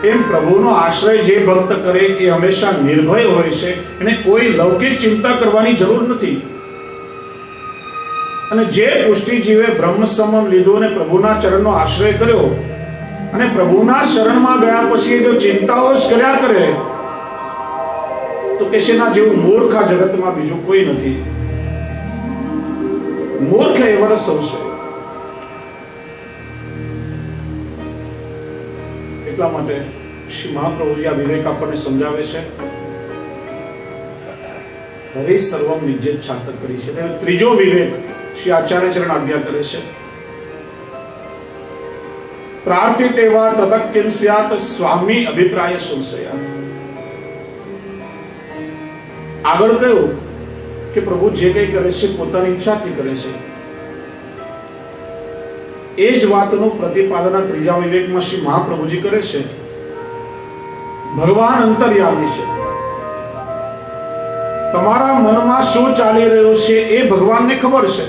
એમ પ્રભુનો આશ્રય જે ભક્ત કરે એ હંમેશા નિર્ભય હોય છે. એને કોઈ લૌકિક ચિંતા કરવાની જરૂર નથી. અને જે પુષ્ટિજીવે બ્રહ્મ સંબંધ લીધો અને પ્રભુના ચરણનો આશ્રય કર્યો અને પ્રભુના શરણમાં ગયા પછી જો ચિંતાઓ જ કર્યા કરે તો કેશેના જેવું મૂર્ખ આ જગતમાં બીજું કોઈ નથી. મૂર્ખ એવર સંશય. એટલા માટે શ્રી મહાપ્રભુજી આ વિવેક આપણને સમજાવે છે. હરે સર્વમ નિજ્જેત છાતક કરી છે. તેને ત્રીજો વિવેક શ્રી આચાર્ય ચરણ આજ્ઞા કરે છે. પ્રાર્થિત એવા તતક કિમ સ્યાત સ્વામી અભિપ્રાય સંશયા. આગળ કહ્યું કે પ્રભુ જે કંઈ કરે છે પોતાની ઈચ્છાથી કરે છે. એ જ વાતનું પ્રતિપાદન ત્રીજા વિવેકમાં શ્રી મહાપ્રભુજી કરે છે. ભગવાન અંતર્યામી છે. તમારા મનમાં શું ચાલી રહ્યું છે એ ભગવાનને ખબર છે,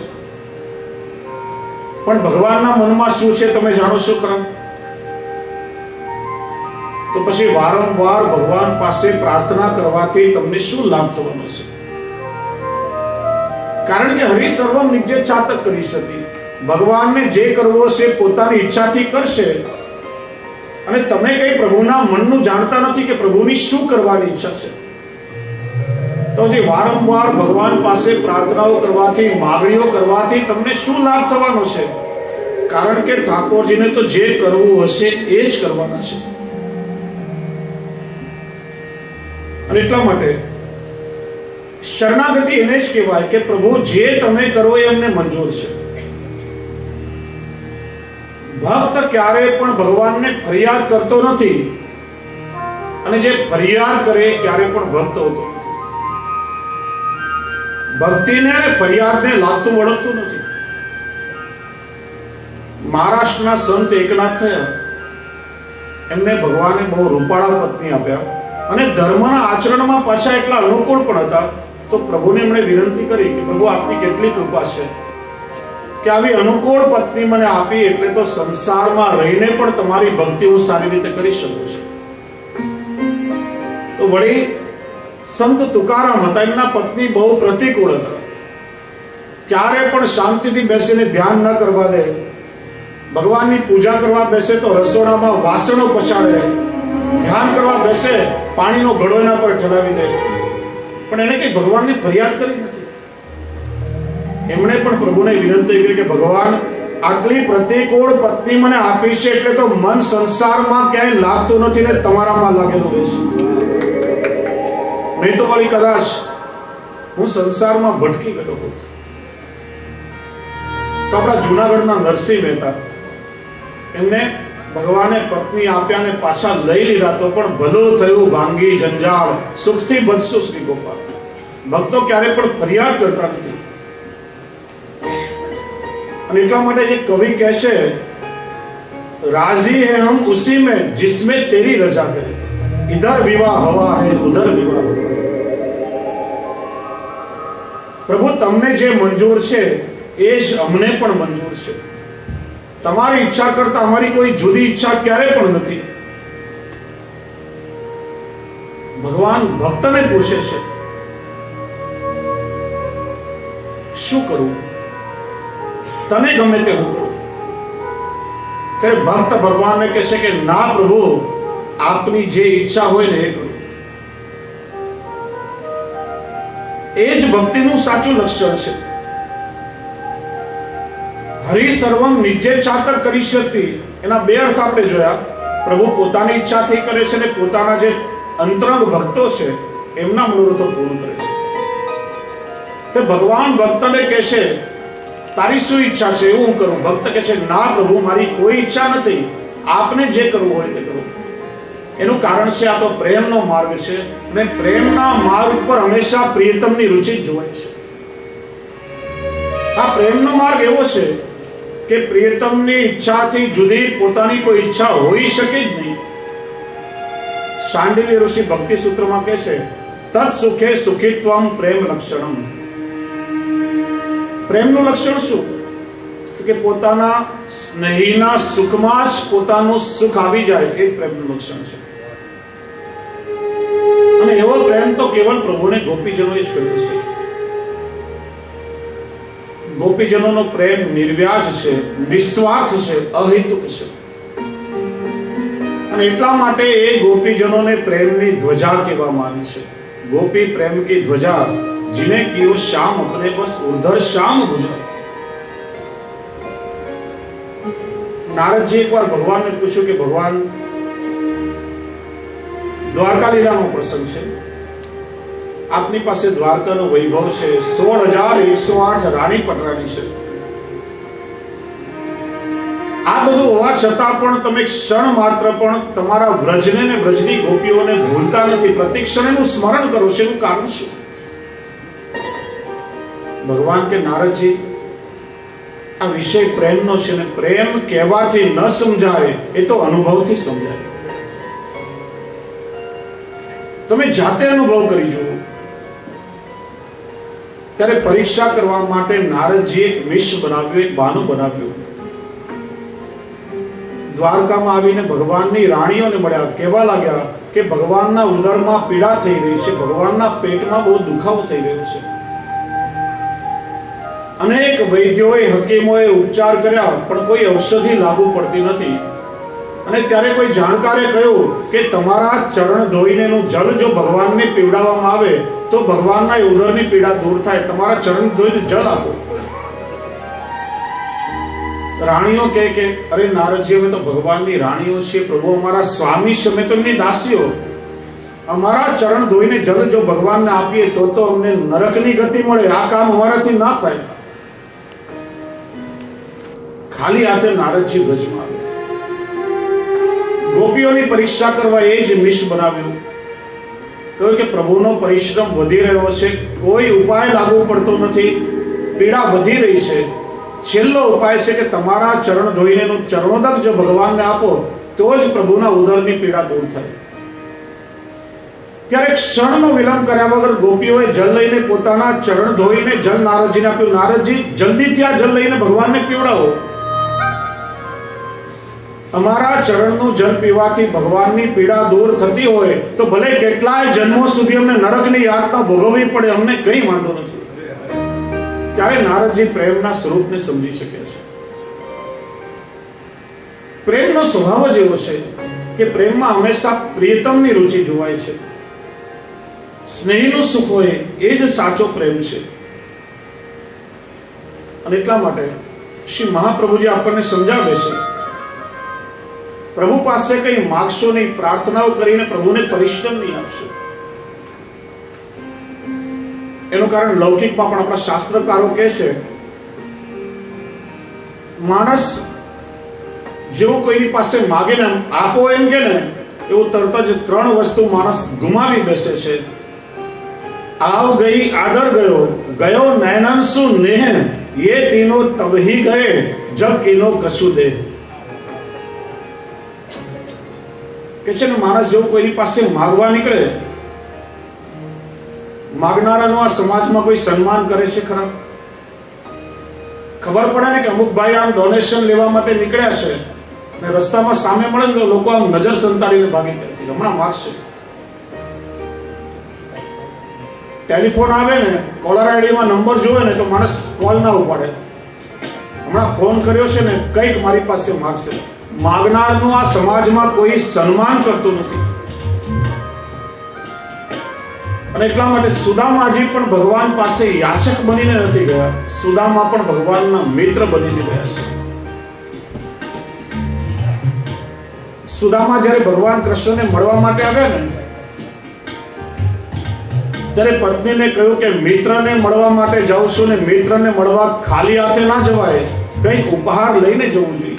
પણ ભગવાનના મનમાં શું છે તમે જાણો છો ખરા? તો પછી વારંવાર ભગવાન પાસે પ્રાર્થના કરવાથી તમને શું લાભ થવાનો છે? કારણ કે હરિ સર્વમ નિજ્જેત છાતક કરી શકે. ભગવાનને જે કરવો છે પોતાની ઈચ્છાથી કરશે, અને તમે કઈ પ્રભુના મનનું જાણતા નથી કે પ્રભુની શું કરવાની ઈચ્છા છે. તો જે વારંવાર ભગવાન પાસે પ્રાર્થનાઓ કરવાથી, માગણીઓ કરવાથી તમને શું લાભ થવાનો છે? કારણ કે ઠાકોરજીને તો જે કરવું હશે એ જ કરવાના છે. અને એટલા માટે શરણાગતિ એને જ કહેવાય કે પ્રભુ જે તમે કરો એ અમને મંજૂર છે. ભક્ત ક્યારે પણ ભગવાનને ફરિયાદ કરતો નથી, અને જે ફરિયાદ કરે ક્યારે પણ ભક્ત હોતો નથી. ભક્તિને અને ફરિયાદને લાગતું વળગતું નથી. મહારાષ્ટ્રના સંત એકનાથ થયા. એમને ભગવાને બહુ રૂપાળા પત્ની આપ્યા, અને ધર્મના આચરણમાં પાછા એટલા અનુકૂળ પણ હતા. તો પ્રભુને એમણે વિનંતી કરી કે પ્રભુ આપની કેટલી કૃપા છે કે આવી અનુકૂળ પત્ની મને આપી, એટલે તો સંસારમાં રહીને પણ તમારી ભક્તિ હું સારી રીતે કરી શકું છું. તો વળી સંત તુકારામ હતા. એમના પત્ની બહુ પ્રતિકૂળ હતા. ક્યારે પણ શાંતિથી બેસીને ધ્યાન ન કરવા દે. ભગવાનની પૂજા કરવા બેસે તો રસોડામાં વાસણો પછાડે. ધ્યાન કરવા બેસે પાણીનો ઘડો એના પર ઠલાવી દે. પણ એને કઈ ભગવાનની ફરિયાદ કરી નથી. એમણે પણ પ્રભુને વિનંતી કરી કે ભગવાન, આટલી પ્રતિકૂળ પત્ની મને આપી છે, એટલે તો મન સંસારમાં ક્યાંય લાગતું નથી ને તમારામાં લાગેલું રહેશે. નહીં તો વળી કદાચ હું સંસારમાં ભટકી ગયો હોત. તો આપણા જૂનાગઢના નરસિંહ મહેતા, એમને ભગવાને પત્ની આપ્યા ને પાછા લઈ લીધા, તો પણ ભલું થયું ભાંગી જંજાળ, સુખથી બચશો શ્રી ગોપાલ. ભક્તો ક્યારે પણ ફરિયાદ કરતા નથી. અને એટલા માટે જે કવિ કહે છે, રાજી હે હમ ઉસી में जिसमें तेरी रजा करे, इधर विवाह हवा है उधर विवाह. પ્રભુ તમને જે મંજૂર છે એ જ અમને પણ મંજૂર છે. તમારી ઈચ્છા કરતા અમારી કોઈ જુદી ઈચ્છા ક્યારે પણ નથી. ભગવાન ભક્તને પૂછે છે શું કરવું, તને ગમે તે હું કરું. ત્યારે ભક્ત ભગવાનને કહે છે કે ના પ્રભુ, આપની જે ઈચ્છા હોય ને એ કરું. એ જ ભક્તિનું સાચું લક્ષણ છે. હરિ સર્વમ નિજ્જેત છાતક કરી શકતી, એના બે અર્થ આપણે જોયા. પ્રભુ પોતાની ઈચ્છાથી કરે છે, ને પોતાના જે અંતરંગ ભક્તો છે એમના મનોરથો પૂર્ણ કરે છે. તે ભગવાન ભક્તને કહે છે તારી શું ઈચ્છા છે એવું હું કરું. ભક્ત કહે છે ના પ્રભુ, મારી કોઈ ઈચ્છા નથી, આપને જે કરવું હોય તે કરો. એનું કારણ છે આ તો પ્રેમનો માર્ગ છે, અને પ્રેમના માર્ગ પર હંમેશા પ્રિયતમની રુચિ જ જોવાય છે. આ પ્રેમનો માર્ગ એવો છે કે પ્રિયતમની ઈચ્છાથી જુદી પોતાની કોઈ ઈચ્છા હોઈ શકે જ નહીં. શાંડિલ્ય ઋષિ ભક્તિ સૂત્રમાં કહે છે તત્ સુખે સુખિત્વમ પ્રેમ લક્ષણમ. પ્રેમનું લક્ષણ શું? કે પોતાના સ્નેહીના સુખમાં જ પોતાનું સુખ આવી જાય, એ પ્રેમનું લક્ષણ છે. અને એવો પ્રેમ તો કેવલ પ્રભુને ગોપીજનોએ જ કર્યો છે. ગોપીજનોનો પ્રેમ નિર્વ્યાજ છે, નિસ્વાર્થ છે, અહેતુક છે. અને એટલા માટે એ ગોપીજનોને પ્રેમની ધ્વજા કહેવામાં આવી છે. ગોપી પ્રેમ કી ધ્વજા, जिन्हें कियो श्याम अपने बस उधर श्याम बुझा. નારદજી એકવાર ભગવાનને પૂછ્યું કે ભગવાન, દ્વારકા લીલાનો પ્રસંગ છે, આપની પાસે દ્વારકાનો વૈભવ છે, 16,108 રાણી પટરાણી છે, આ બધું હોવા છતાં પણ તમે ક્ષણ માત્ર પણ તમારા વ્રજને ને વ્રજની ગોપીઓને ભૂલતા નથી, પ્રતિ ક્ષણેનું સ્મરણ કરો છો, એનું કારણ શું? ભગવાન કે નારદજી, આ વિષય પ્રેમનો છે ને પ્રેમ કહેવાથી ન સમજાય, એ તો અનુભવથી સમજાય. તમે જાતે અનુભવ કરી જુઓ. ત્યારે પરીક્ષા કરવા માટે નારદજી એક વિષ બનાવ્યું, એક બાનું બનાવ્યું. દ્વારકામાં આવીને ભગવાનની રાણીઓને મળ્યા, કહેવા લાગ્યા કે ભગવાનના ઉદરમાં પીડા થઈ રહી છે, ભગવાનના પેટમાં બહુ દુખાવો થઈ રહ્યો છે. અનેક વૈદ્યોએ, હકીમોએ ઉપચાર કર્યા, પણ કોઈ ઔષધિ લાગુ પડતી નથી. અને ત્યારે કોઈ જાણકારે કહ્યું કે તમારા ચરણ ધોઈનેનું જલ જો ભગવાનને પીવડાવવામાં આવે તો ભગવાનના ઉદરની પીડા દૂર થાય, તમારા ચરણ ધોઈને જલ આપો. રાણીઓ કહે કે અરે નારદજી, અમે તો ભગવાનની રાણીઓ છીએ, પ્રભુ અમારા સ્વામી છે, અમે તો એમની દાસીઓ, અમારા ચરણ ધોઈને જલ જો ભગવાનને આપીએ તો અમને નરકની ગતિ મળે, આ કામ અમારાથી ના થાય. ખાલી હાથે નારદજી વ્રજમાં આવ્યા. ગોપીઓની પરીક્ષા કરવા એ જ મિશ બનાવ્યું. કહ્યું કે પ્રભુનો પરિશ્રમ વધી રહ્યો છે, કોઈ ઉપાય લાગુ પડતો નથી, પીડા વધી રહી છે, છેલ્લો ઉપાય છે કે તમારા ચરણ ધોઈને ચરણોદક જો ભગવાનને આપો તો જ પ્રભુના ઉદરની પીડા દૂર થાય. ત્યારે ક્ષણનો વિલંબ કર્યા વગર ગોપીઓએ જલ લઈને પોતાના ચરણ ધોઈને જલ નારદજીને આપ્યું. નારદજી, જલ્દીથી આ જલ લઈને ભગવાનને પીવડાવો. અમારા ચરણનું જલ પીવાથી ભગવાનની પીડા દૂર થતી હોય તો ભલે કેટલાય જન્મો સુધી અમને નરકની યાતના ભોગવવી પડે, અમને કંઈ વાંધો નથી. ત્યારે નારદજી પ્રેમના સ્વરૂપને સમજી શકે છે. પ્રેમનો સ્વભાવ જ એવો છે કે પ્રેમમાં હંમેશા પ્રિયતમની રુચિ જોવાય છે. સ્નેહીનું સુખ હોય એ જ સાચો પ્રેમ છે. અને એટલા માટે શ્રી મહાપ્રભુજી આપણને સમજાવે છે, પ્રભુ પાસે કઈ માગશો નહીં, પ્રાર્થનાઓ કરીને પ્રભુને પરિશ્રમ નહીં આપશો. એનું કારણ લૌકિકમાં પણ આપણા શાસ્ત્રકારો કહે છે, માણસ જેવું કોઈની પાસે માગે ને આપો એમ કે ને, એવું તરત જ 3 વસ્તુ માણસ ગુમાવી બેસે છે. આવ ગઈ આદર ગયો, ગયો નયનાંશુ નેહ, ये तीनों तब ही गए जब किनो कछु दे. કે છે ને માણસ જેવું કોઈની પાસે માગવા નીકળે, માગનારાનું આ સમાજમાં કોઈ સન્માન કરે છે ખરા? ખબર પડે ને કે અમુક ભાઈ આમ ડોનેશન લેવા માટે નીકળ્યા છે ને રસ્તામાં સામે મળે ને તો લોકો આમ નજર સંતાડીને ભાગી જાય, હમણાં માગશે. ટેલિફોન આવે ને, કોલર આઈડીમાં નંબર જોવે ને તો માણસ કોલ ના ઉપાડે, હમણાં ફોન કર્યો છે ને કંઈક મારી પાસે માગશે. માગનારનું આ સમાજમાં કોઈ સન્માન કરતું નથી. અને એટલા માટે સુદામાજી પણ ભગવાન પાસે યાચક બનીને નથી ગયા, સુદામા પણ ભગવાનના મિત્ર બનીને ગયા છે. સુદામા જ્યારે ભગવાન કૃષ્ણને મળવા માટે આવ્યા ને ત્યારે પત્નીને કહ્યું કે મિત્રને મળવા માટે જાઉં છું ને મિત્રને મળવા ખાલી હાથે ના જવાય, કંઈક ઉપહાર લઈને જવું જોઈએ.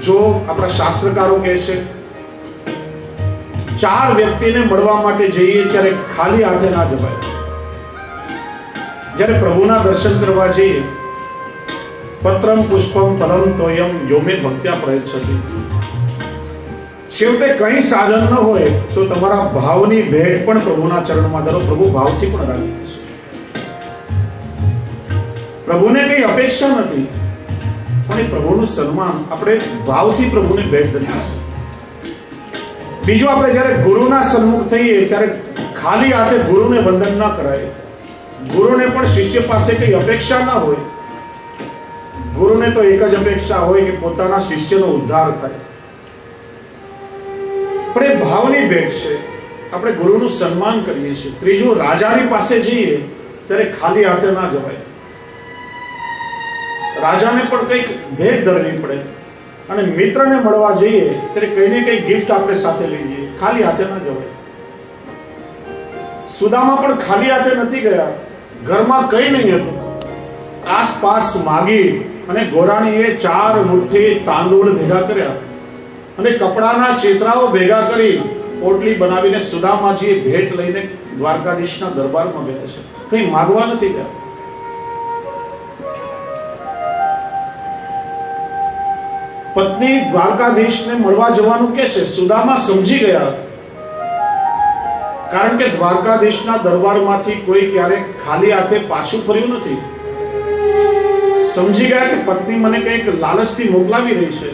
જો આપણા શાસ્ત્રકારો કહે છે 4 વ્યક્તિને મળવા માટે જઈએ ત્યારે ખાલી હાથે ના જવાય. જ્યારે પ્રભુના દર્શન કરવા જઈએ, પત્રમ પુષ્પમ ફલમ તોયમ યોમે ભક્ત્યા પ્રયચ્છતિ. છેવટે કઈ સાધન ન હોય તો તમારા ભાવની ભેટ પણ પ્રભુના ચરણમાં ધરો, પ્રભુ ભાવથી પણ રાજી થશે. પ્રભુને કઈ અપેક્ષા નથી, પણ એ પ્રભુનું સન્માન આપણે ભાવથી પ્રભુને ભેટ ધરીશું. બીજું, આપણે જ્યારે ગુરુના સન્મુખ થઈએ ત્યારે ખાલી હાથે ગુરુને વંદન ના કરાય. ગુરુને પણ શિષ્ય પાસે કઈ અપેક્ષા ના હોય. ગુરુને તો એક જ અપેક્ષા હોય કે પોતાના શિષ્યનો ઉદ્ધાર થાય. પણ એ ભાવની ભેટ છે, આપણે ગુરુનું સન્માન કરીએ છીએ. ત્રીજું, રાજાની પાસે જઈએ ત્યારે ખાલી હાથે ના જવાય. રાજાને પણ કંઈક ભેટ ધરવી પડે, અને મિત્રને મળવા જઈએ ત્યારે કંઈ ને કંઈ ગિફ્ટ આપણે સાથે લઈ જઈએ, ખાલી હાથે ન જવાય. સુદામા પણ ખાલી હાથે નથી ગયા. ઘરમાં કંઈ નહીં હતું. આસપાસ માગી અને ગોરાણીએ 4 મુઠ્ઠી તાંદૂળ ભેગા કર્યા અને કપડાના ચેતરાઓ ભેગા કરી પોટલી બનાવીને સુદામાજીએ ભેટ લઈને દ્વારકાધીશના દરબારમાં ગયા છે. કંઈ માગવા નથી ગયા. પત્ની દ્વારકાધીશને મળવા જવાનું કે છે. સુદામા સમજી ગયા, કારણ કે દ્વારકાધીશના દરબારમાંથી કોઈ ક્યારેક ખાલી હાથે પાછું ફર્યું નથી. સમજી ગયા કે પત્ની મને કંઈક લાલચથી મોકલાવી રહી છે,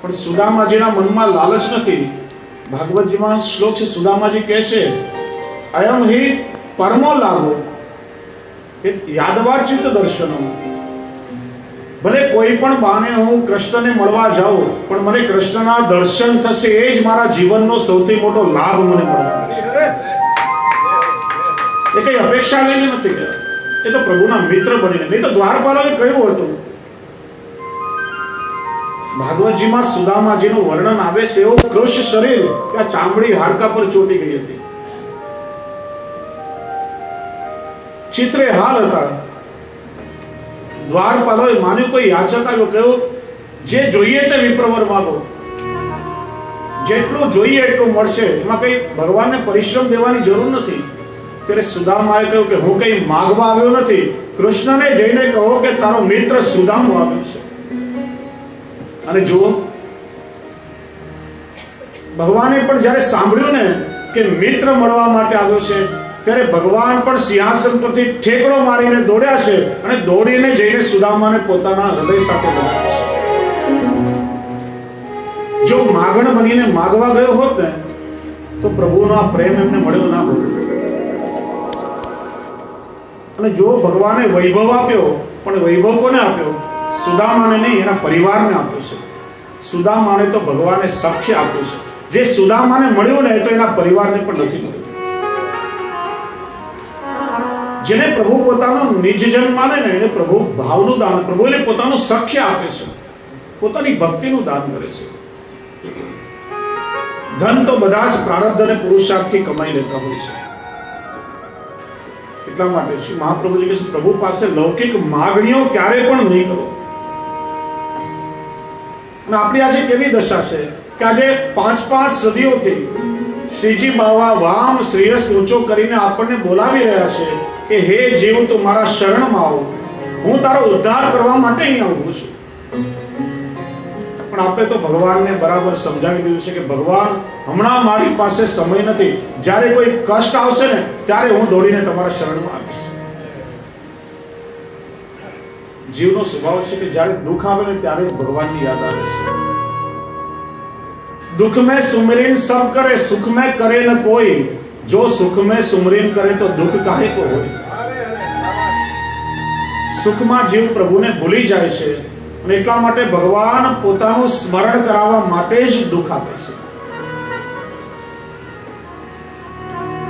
પણ સુદામાજીના મનમાં લાલચ નથી. ભાગવતજીમાં શ્લોક છે, સુદામાજી કહે છે, અયમ હિ પરમો લાભો યાદવાચિત દર્શનમ. ભલે કોઈ પણ બાને હું કૃષ્ણને મળવા જાઉં, પણ મને કૃષ્ણના દર્શન થશે, એ જ મારા જીવનનો સૌથી મોટો લાભ મને મળવાનો છે. એ કઈ અપેક્ષા લઈને નથી ગયા, એ તો પ્રભુના મિત્ર બનીને. નહીં તો દ્વારપાલોએ કહ્યું હતું, ભાગવતજીમાં સુદામાજીનું વર્ણન આવે છે, એવું કૃષ્ણ શરીર કે આ ચામડી હાડકા પર ચોટી ગઈ હતી. ચિત્રે હાલ હતા. દ્વારપાલોએ માન્યું, કોઈ યાચક આવ્યો, કહ્યું જે જોઈએ તે વિપ્રવર માંગો, જેટલું જોઈએ એટલું મળશે, એમાં કઈ ભગવાનને પરિશ્રમ દેવાની જરૂર નથી. ત્યારે સુદામાએ કહ્યું કે હું કઈ માગવા આવ્યો નથી, કૃષ્ણને જઈને કહો કે તારો મિત્ર સુદામો આવ્યો છે. અને જુઓ, ભગવાને પણ જ્યારે સાંભળ્યું ને કે મિત્ર મળવા માટે આવ્યો છે, ત્યારે ભગવાન પણ સિંહાસન પરથી ઠેકડો મારીને દોડ્યા છે અને દોડીને જઈને સુદામાને પોતાના હૃદય સાથે લગાવ્યા છે. જો માગણ બનીને માગવા ગયો હોત ને, તો પ્રભુનો આ પ્રેમ એમને મળ્યો ના હોત. અને જો ભગવાને વૈભવ આપ્યો, પણ વૈભવ કોને આપ્યો? સુદામાને નહીં, એના પરિવારને આપ્યો છે. સુદામાને તો ભગવાને સખ્ય આપ્યું છે. જે સુદામાને મળ્યું ને, તો એના પરિવારને પણ નથી મળ્યું. જેને પ્રભુ પોતાનો નિજજન માને ને, એને પ્રભુ ભાવનું દાન, પ્રભુ એને પોતાનું સખ્ય આપે છે, પોતાની ભક્તિનું દાન કરે છે. ધન તો બધા જ પ્રારબ્ધ અને પુરુષાર્થથી કમાઈ લેતા હોય છે. એટલા માટે શ્રી મહાપ્રભુજી કહે છે, પ્રભુ પાસે લૌકિક માગણીઓ ક્યારે પણ નહીં કરો. અને આપણી આજે કેવી દશા છે કે આજે 5-5 સદીઓથી શ્રીજી બાવા વામ શ્રેયસ ઊંચો કરીને આપણને બોલાવી રહ્યા છે કે હે જીવ, તું મારા શરણમાં આવ, હું તારો ઉદ્ધાર કરવા માટે અહીં આવું છું. પણ આપણે તો ભગવાનને બરાબર સમજાવી દીધું છે કે ભગવાન, હમણાં મારી પાસે સમય નથી, જ્યારે કોઈ કષ્ટ આવશે ને, ત્યારે હું દોડીને તમારા શરણમાં આવીશ. જીવનો સ્વભાવ છે કે જ્યારે દુઃખ આવે ને, ત્યારે જ ભગવાનની યાદ આવે છે. दुख में सुमरिन सब करे, सुख में करे न कोई, जो सुख में सुमरिन करे तो दुख काहे को होय. સુખમાં જીવ પ્રભુને ભૂલી જાય છે, અને એટલા માટે ભગવાન પોતાનું સ્મરણ કરાવવા માટે જ દુઃખ આપે છે.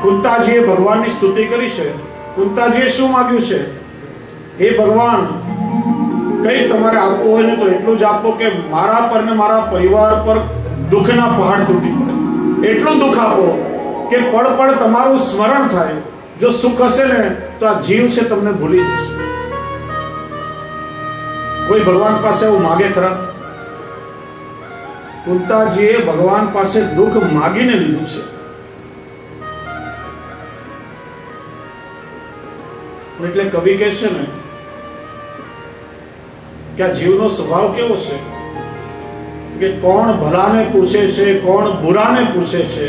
કુંતાજીએ ભગવાનની સ્તુતિ કરી છે. કુંતાજીએ શું માંગ્યું છે? હે ભગવાન, કઈ તમારે આપવું હોય ને તો એટલું જ આપો કે મારા પર ને મારા પરિવાર પર દુઃખના પહાડ તૂટી પડે. એટલું દુઃખ આપો કે પળ પળ તમારું સ્મરણ થાય. જો સુખ હશે ને, તો આ જીવ છે તમને ભૂલી જશે. કોઈ ભગવાન પાસે એવું માગે ખરા? કુંતાજીએ ભગવાન પાસે દુઃખ માગીને લીધું છે. એટલે કવિ કહે છે ને કે આ જીવનો સ્વભાવ કેવો છે કે કોણ ભલાને પૂછે છે, કોણ બુરાને પૂછે છે,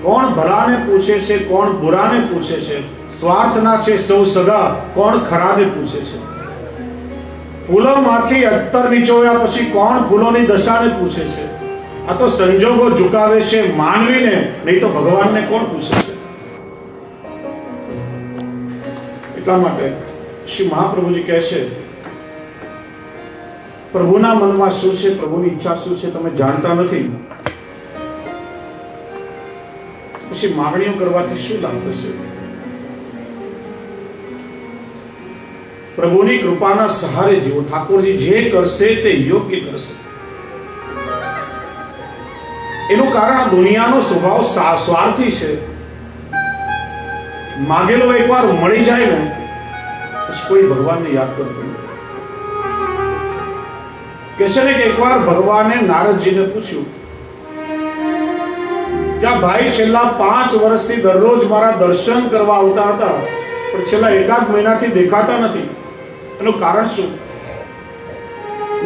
કોણ ભલાને પૂછે છે, કોણ બુરાને પૂછે છે, સ્વાર્થના છે સૌ સગા, કોણ ખરાને પૂછે છે. ફૂલોમાંથી અત્તર નીચોયા પછી કોણ ફૂલોની દશાને પૂછે છે. આ તો સંજોગો ઝુકાવે છે માનવીને, નહીં તો ભગવાનને કોણ પૂછે છે. એટલા માટે શ્રી મહાપ્રભુજી કહે છે, પ્રભુના મનમાં શું છે, પ્રભુની ઈચ્છા શું છે, તમે જાણતા નથી. પછી માગણીઓ કરવાથી શું લાભ થશે? પ્રભુની કૃપાના સહારે જીવો. ઠાકોરજી જે કરશે તે યોગ્ય કરશે. એનું કારણ આ દુનિયાનો સ્વભાવ સ્વાર્થી છે. માગેલો એકવાર મળી જાય ને પછી કોઈ ભગવાનને યાદ કરતું નથી. કે છે ને કે એકવાર ભગવાને નારદજીને પૂછ્યું કે આ ભાઈ છેલ્લા 5 વર્ષથી દરરોજ મારા દર્શન કરવા આવતા હતા, પણ છેલ્લા એકાદ મહિનાથી દેખાતા નથી, એનું કારણ શું?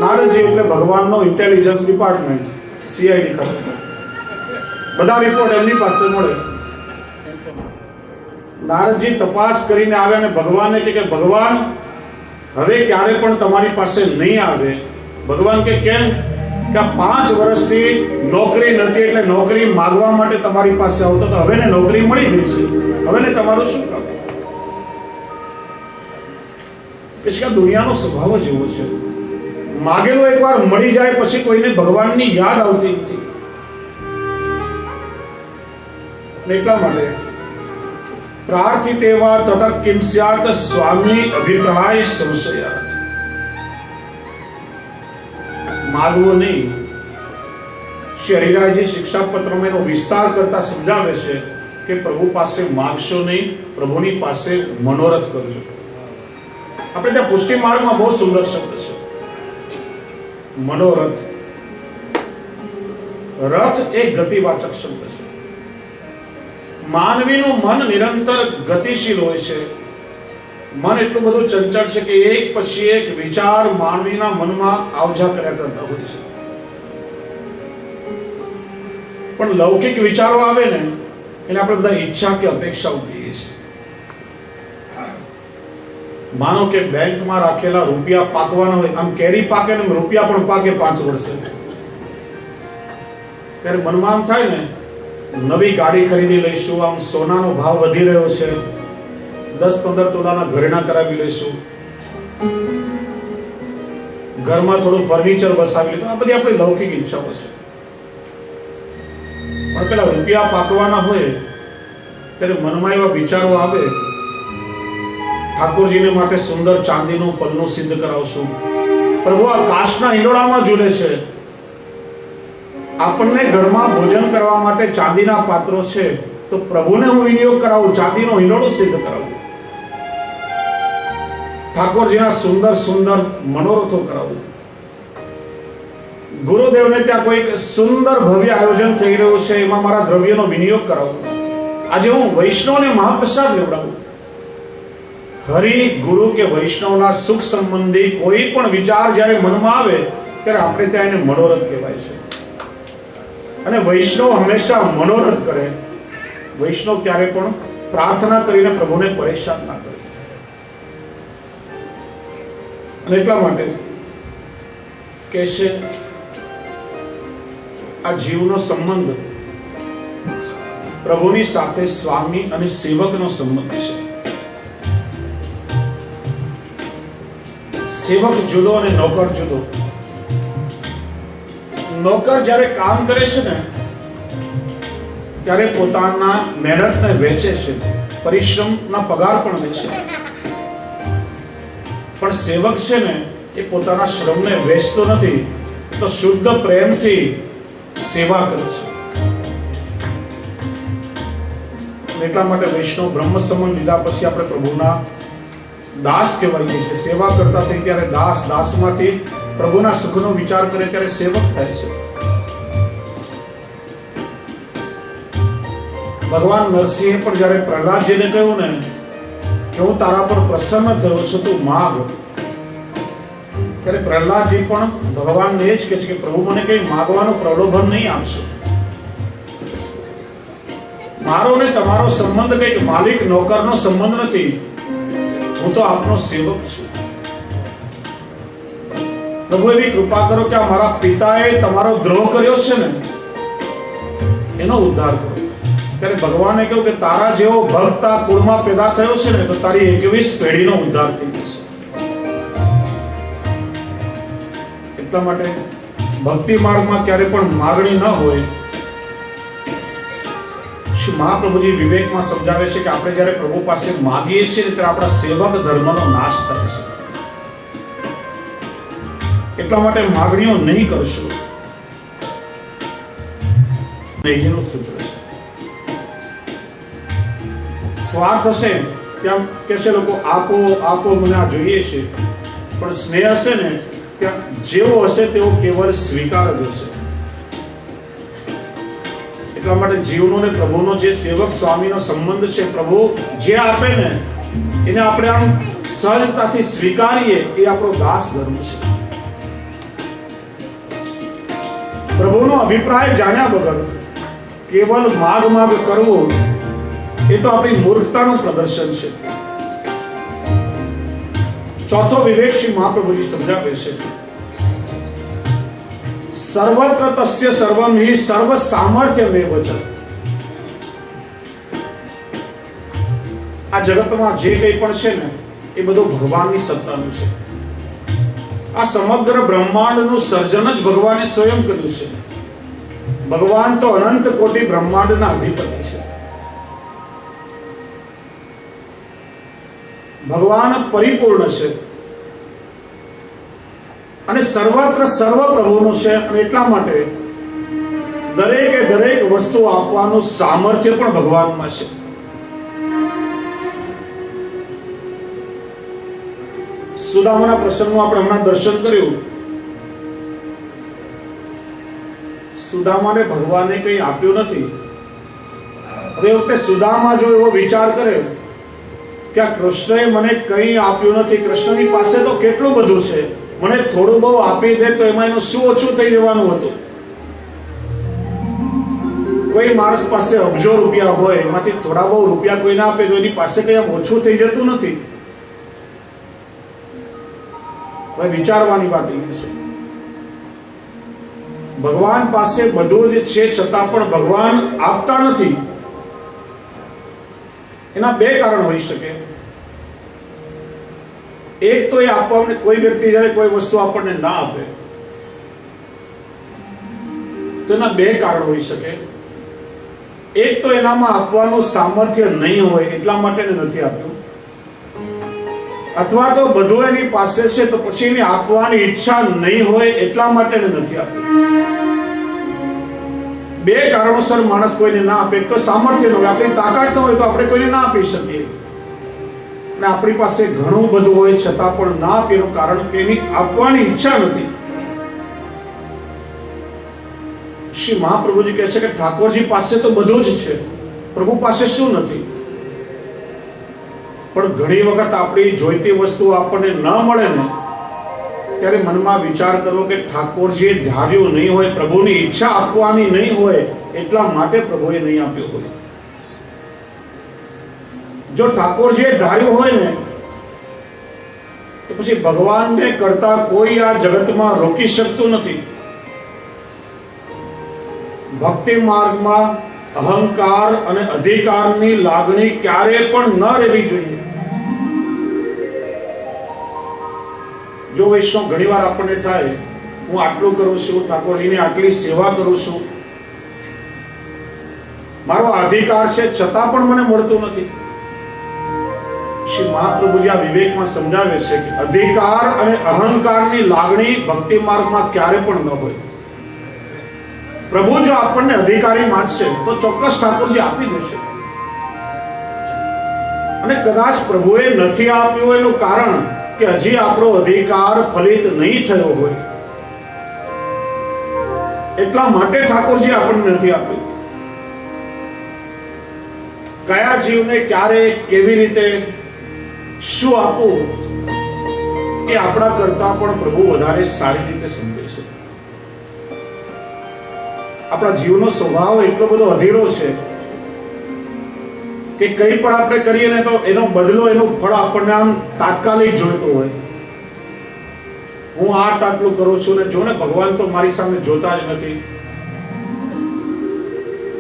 નારદજી એટલે ભગવાનનો ઇન્ટેલિજન્સ ડિપાર્ટમેન્ટ, સીઆઈડી કરે. બધા રિપોર્ટ એમની પાસે મળે. નારદજી તપાસ કરીને આવ્યા અને ભગવાનને કે ભગવાન હવે ક્યારે પણ તમારી પાસે નહીં આવે. ભગવાન કે કેમ? કે 5 વર્ષથી નોકરી નથી એટલે નોકરી માંગવા માટે તમારી પાસે આવતો, તો હવે ને નોકરી મળી ગઈ છે, હવે ને તમારું શું કામ? કે દુનિયાનો સ્વભાવ જ એવો છે. માગેલો એકવાર મળી જાય પછી કોઈને ભગવાનની યાદ આવતી નથી. એટલા માટે પ્રાર્થિતેવા તથા કિમ સ્યાત સ્વામી અભિપ્રાય સંશયા. માગવું નહીં. શ્રી હરિરાયજી શિક્ષાપત્રમાં એનો વિસ્તાર કરતા સમજાવે છે કે પ્રભુ પાસે માગશો નહીં, પ્રભુની પાસે મનોરથ કરજો. આપણે ત્યાં પુષ્ટિ માર્ગમાં બહુ સુંદર શબ્દ છે, મનોરથ. રથ એ ગતિવાચક શબ્દ છે. માનવીનું મન નિરંતર ગતિશીલ હોય છે. મન એટલું બધું ચંચળ છે કે એક પછી એક વિચાર માનવીના મનમાં આવજા કર્યા કરતા હોય છે. પણ લૌકિક વિચારો આવે ને એને આપણે બધા ઈચ્છા કે અપેક્ષાઓ કહીએ છીએ. માનો કે બેંકમાં રાખેલા રૂપિયા પાકવાના હોય, આમ કેરી પાકે ને રૂપિયા પણ પાકે 5 વર્ષે, ત્યારે મનમાં આમ થાય ને નવી ગાડી ખરીદી લઈશું, આમ સોનાનો ભાવ વધી રહ્યો છે, 10-15 તોલાના ઘરેણા કરાવી લઈશું, ઘરમાં થોડું ફર્નિચર વસાવી લીધું. આ બધી આપણી લૌકિક ઈચ્છાઓ છે. પણ પેલા રૂપિયા પાકવાના હોય ત્યારે મનમાં એવા વિચારો આવે, ઠાકોરજીને માટે સુંદર ચાંદીનું પન્નું સિદ્ધ કરાવશું, પ્રભુ આ કાચના હિંડોળામાં ઝૂલે છે, આપણને ઘરમાં ભોજન કરવા માટે ચાંદીના પાત્રો છે, તો પ્રભુને હું વિનિયોગ કરાવું, ચાંદીનો હિંડોળો સિદ્ધ કરાવું, ઠાકોરજીના સુંદર સુંદર મનોરથો કરાવું, ગુરુદેવને ત્યાં કોઈ સુંદર ભવ્ય આયોજન થઈ રહ્યું છે, એમાં મારા દ્રવ્યનો વિનિયોગ કરાવું, આજે હું વૈષ્ણવને મહાપ્રસાદ લેવડાવું. હરિ, ગુરુ કે વૈષ્ણવના સુખ સંબંધી કોઈ પણ વિચાર જ્યારે મનમાં આવે ત્યારે આપણે ત્યાં એને મનોરથ કહેવાય છે. અને વૈષ્ણવ હંમેશા મનોરથ કરે. વૈષ્ણવ ક્યારે પણ પ્રાર્થના કરીને પ્રભુને પરેશાન ના કરે. અને એટલા માટે કે છે આ જીવનો સંબંધ પ્રભુની સાથે સ્વામી અને સેવકનો સંબંધ છે. સેવક જુદો અને નોકર જુદો. નોકર જ્યારે કામ કરે છે ને ત્યારે પોતાના મહેનતને વેચે છે, પરિશ્રમના પગાર પણ લે છે. પણ સેવક છે ને એ પોતાના શ્રમને વેચતો નથી, તો શુદ્ધ પ્રેમથી સેવા કરે છે. એટલા માટે વૈષ્ણવ બ્રહ્મ સંબંધ લીધા પછી આપણે પ્રભુના દાસ કહેવાઈએ છીએ. સેવા કરતા થઈ ત્યારે દાસ, દાસમાંથી પ્રભુના સુખનો વિચાર કરે ત્યારે સેવક થાય છે. ભગવાન નરસિંહે પણ જ્યારે પ્રહલાદજીને કહ્યું ને કે હું તારા પર પ્રસન્ન થયો છું, તું માગ, ત્યારે પ્રહલાદજી પણ ભગવાનને એ જ કહે છે કે પ્રભુ મને કઈ માગવાનું પ્રલોભન નહીં આપશે. મારો ને તમારો સંબંધ કઈક માલિક નોકરનો સંબંધ નથી, હું તો આપનો સેવક છું. પ્રભુ એવી કૃપા કરો કે આ મારા પિતાએ તમારો દ્રોહ કર્યો છે ને એનો ઉદ્ધાર કરો. ત્યારે ભગવાને કહ્યું કે તારા જેવો ભક્ત આ કુળમાં પેદા થયો છે ને તો તારી 21 પેઢીનો ઉદ્ધાર થઈ જશે. એટલા માટે ભક્તિ માર્ગમાં ક્યારે પણ માગણી ન હોય. મહાપ્રભુજી વિવેકમાં સમજાવે છે કે આપણે જ્યારે પ્રભુ પાસે માગીએ છીએ ત્યારે આપણા સેવક ધર્મનો નાશ થાય છે. એટલા માટે માગણીઓ નહીં કરશો. નહીંનું સૂત્ર છે. સ્વાર્થ હશે ત્યાં કહેશે લોકો આપો આપો મને આ જોઈએ છે, પણ સ્નેહ હશે ને ત્યાં જેવો હશે તેવો કેવળ સ્વીકાર જ હશે. એટલા માટે જીવનો ને પ્રભુનો જે સેવક સ્વામીનો સંબંધ છે, પ્રભુ જે આપે ને એને આપણે આમ સહજતાથી સ્વીકારીએ એ આપણો દાસ ધર્મ છે. પ્રભુનો અભિપ્રાય જાણ્યા વગર કેવલ માગ કરવો એ તો આપણી મૂર્ખતાનું પ્રદર્શન છે. ચોથો વિવેક શ્રી મહાપ્રભુજી સમજાવે છે, સર્વત્ર તસ્ય સર્વમ હિ સર્વ સામર્થ્યમેવ ચ. આ જગતમાં જે કંઈ પણ છે ને એ બધું ભગવાનની સત્તાનું છે. આ સમગ્ર બ્રહ્માંડનું સર્જન જ ભગવાને સ્વયં કર્યું છે. ભગવાન તો અનંત કોટી બ્રહ્માંડના અધિપતિ છે. ભગવાન પરિપૂર્ણ છે અને સર્વત્ર સર્વ પ્રભુનું છે. અને એટલા માટે દરેકે દરેક વસ્તુ આપવાનું સામર્થ્ય પણ ભગવાનમાં છે. સુદામાના પ્રસંગનું આપણે હમણાં દર્શન કર્યું. સુદામાને ભગવાને કંઈ આપ્યું નથી. હવે વખતે સુદામા જો એવો વિચાર કરે કે આ કૃષ્ણએ મને કંઈ આપ્યું નથી, કૃષ્ણની પાસે તો કેટલું બધું છે, મને થોડું બહુ આપી દે તો એમાં એનું શું ઓછું થઈ જવાનું હતું. કોઈ માણસ પાસે અબજો રૂપિયા હોય, એમાંથી થોડા બહુ રૂપિયા કોઈને આપે તો એની પાસે કંઈ આમ ઓછું થઈ જતું નથી. હવે વિચારવાની વાત એ છે, ભગવાન પાસે બધું જ છે છતાં પણ ભગવાન આપતા નથી. એના બે કારણ હોઈ શકે. એક તો એ આપવા, કોઈ વ્યક્તિ જ્યારે કોઈ વસ્તુ આપણને ના આપે તો એના બે કારણ હોઈ શકે. એક તો એનામાં આપવાનું સામર્થ્ય નહીં હોય એટલા માટે નથી આપ્યું, અથવા તો બધું એની પાસે છે તો પછી એની આપવાની ઈચ્છા નહીં હોય એટલા માટે નથી આપ્યું. બે કારણોસર માણસ કોઈને ના આપે. એક તો સામર્થ્ય ન હોય, આપણી તાકાત ન હોય તો આપણે કોઈને ના આપી શકીએ, અને આપણી પાસે ઘણું બધું હોય છતાં પણ ના આપે એનું કારણ કે એની આપવાની ઈચ્છા નથી. શ્રી મહાપ્રભુજી કહે છે કે ઠાકોરજી પાસે તો બધું જ છે, પ્રભુ પાસે શું નથી? પણ ઘણી વખત આપણી જોઈતી વસ્તુ આપણને ન મળે ને ત્યારે મનમાં વિચાર કરવો કે ઠાકોરજીએ ધાર્યું નહીં હોય, પ્રભુની ઈચ્છા આપવાની નહીં હોય એટલા માટે પ્રભુએ નહીં આપ્યું હોય. જો ઠાકોરજીએ ધાર્યું હોય ને તો પછી ભગવાનને કરતા કોઈ આ જગતમાં રોકી શકતું નથી. ભક્તિ માર્ગમાં અહંકાર અને અધિકારની લાગણી ક્યારે પણ ન રહેવી જોઈએ. જો વૈષ્ણવ ઘણીવાર આપણને થાય હું આટલું કરું છું, ઠાકોરજીની આટલી સેવા કરું છું, મારો અધિકાર છે છતાં પણ મને મળતું નથી. શ્રી મહાપ્રભુજી આ વિવેકમાં સમજાવે છે કે અધિકાર અને અહંકારની લાગણી ભક્તિ માર્ગમાં ક્યારે પણ ન હોય. પ્રભુ જો આપણને અધિકારી માનશે તો ચોક્કસ ઠાકોરજી આપી દેશે. અને કદાચ પ્રભુએ નથી આપ્યું એનું કારણ કે હજી આપણો અધિકાર ફલિત નહીં થયો હોય એટલા માટે ઠાકોરજી આપણને નથી આપ્યું. કયા જીવને ક્યારે કેવી રીતે શું આપવું એ આપણા કરતા પણ પ્રભુ વધારે સારી રીતે સમજે છે. આપણા જીવનો સ્વભાવ એટલો બધો અધીરો છે કે કંઈ પણ આપણે કરીએ ને તો એનો બદલો, એનું ફળ આપણને આમ તાત્કાલિક જોઈતું હોય. હું આટલું કરું છું ને જો ને ભગવાન તો મારી સામે જોતા જ નથી.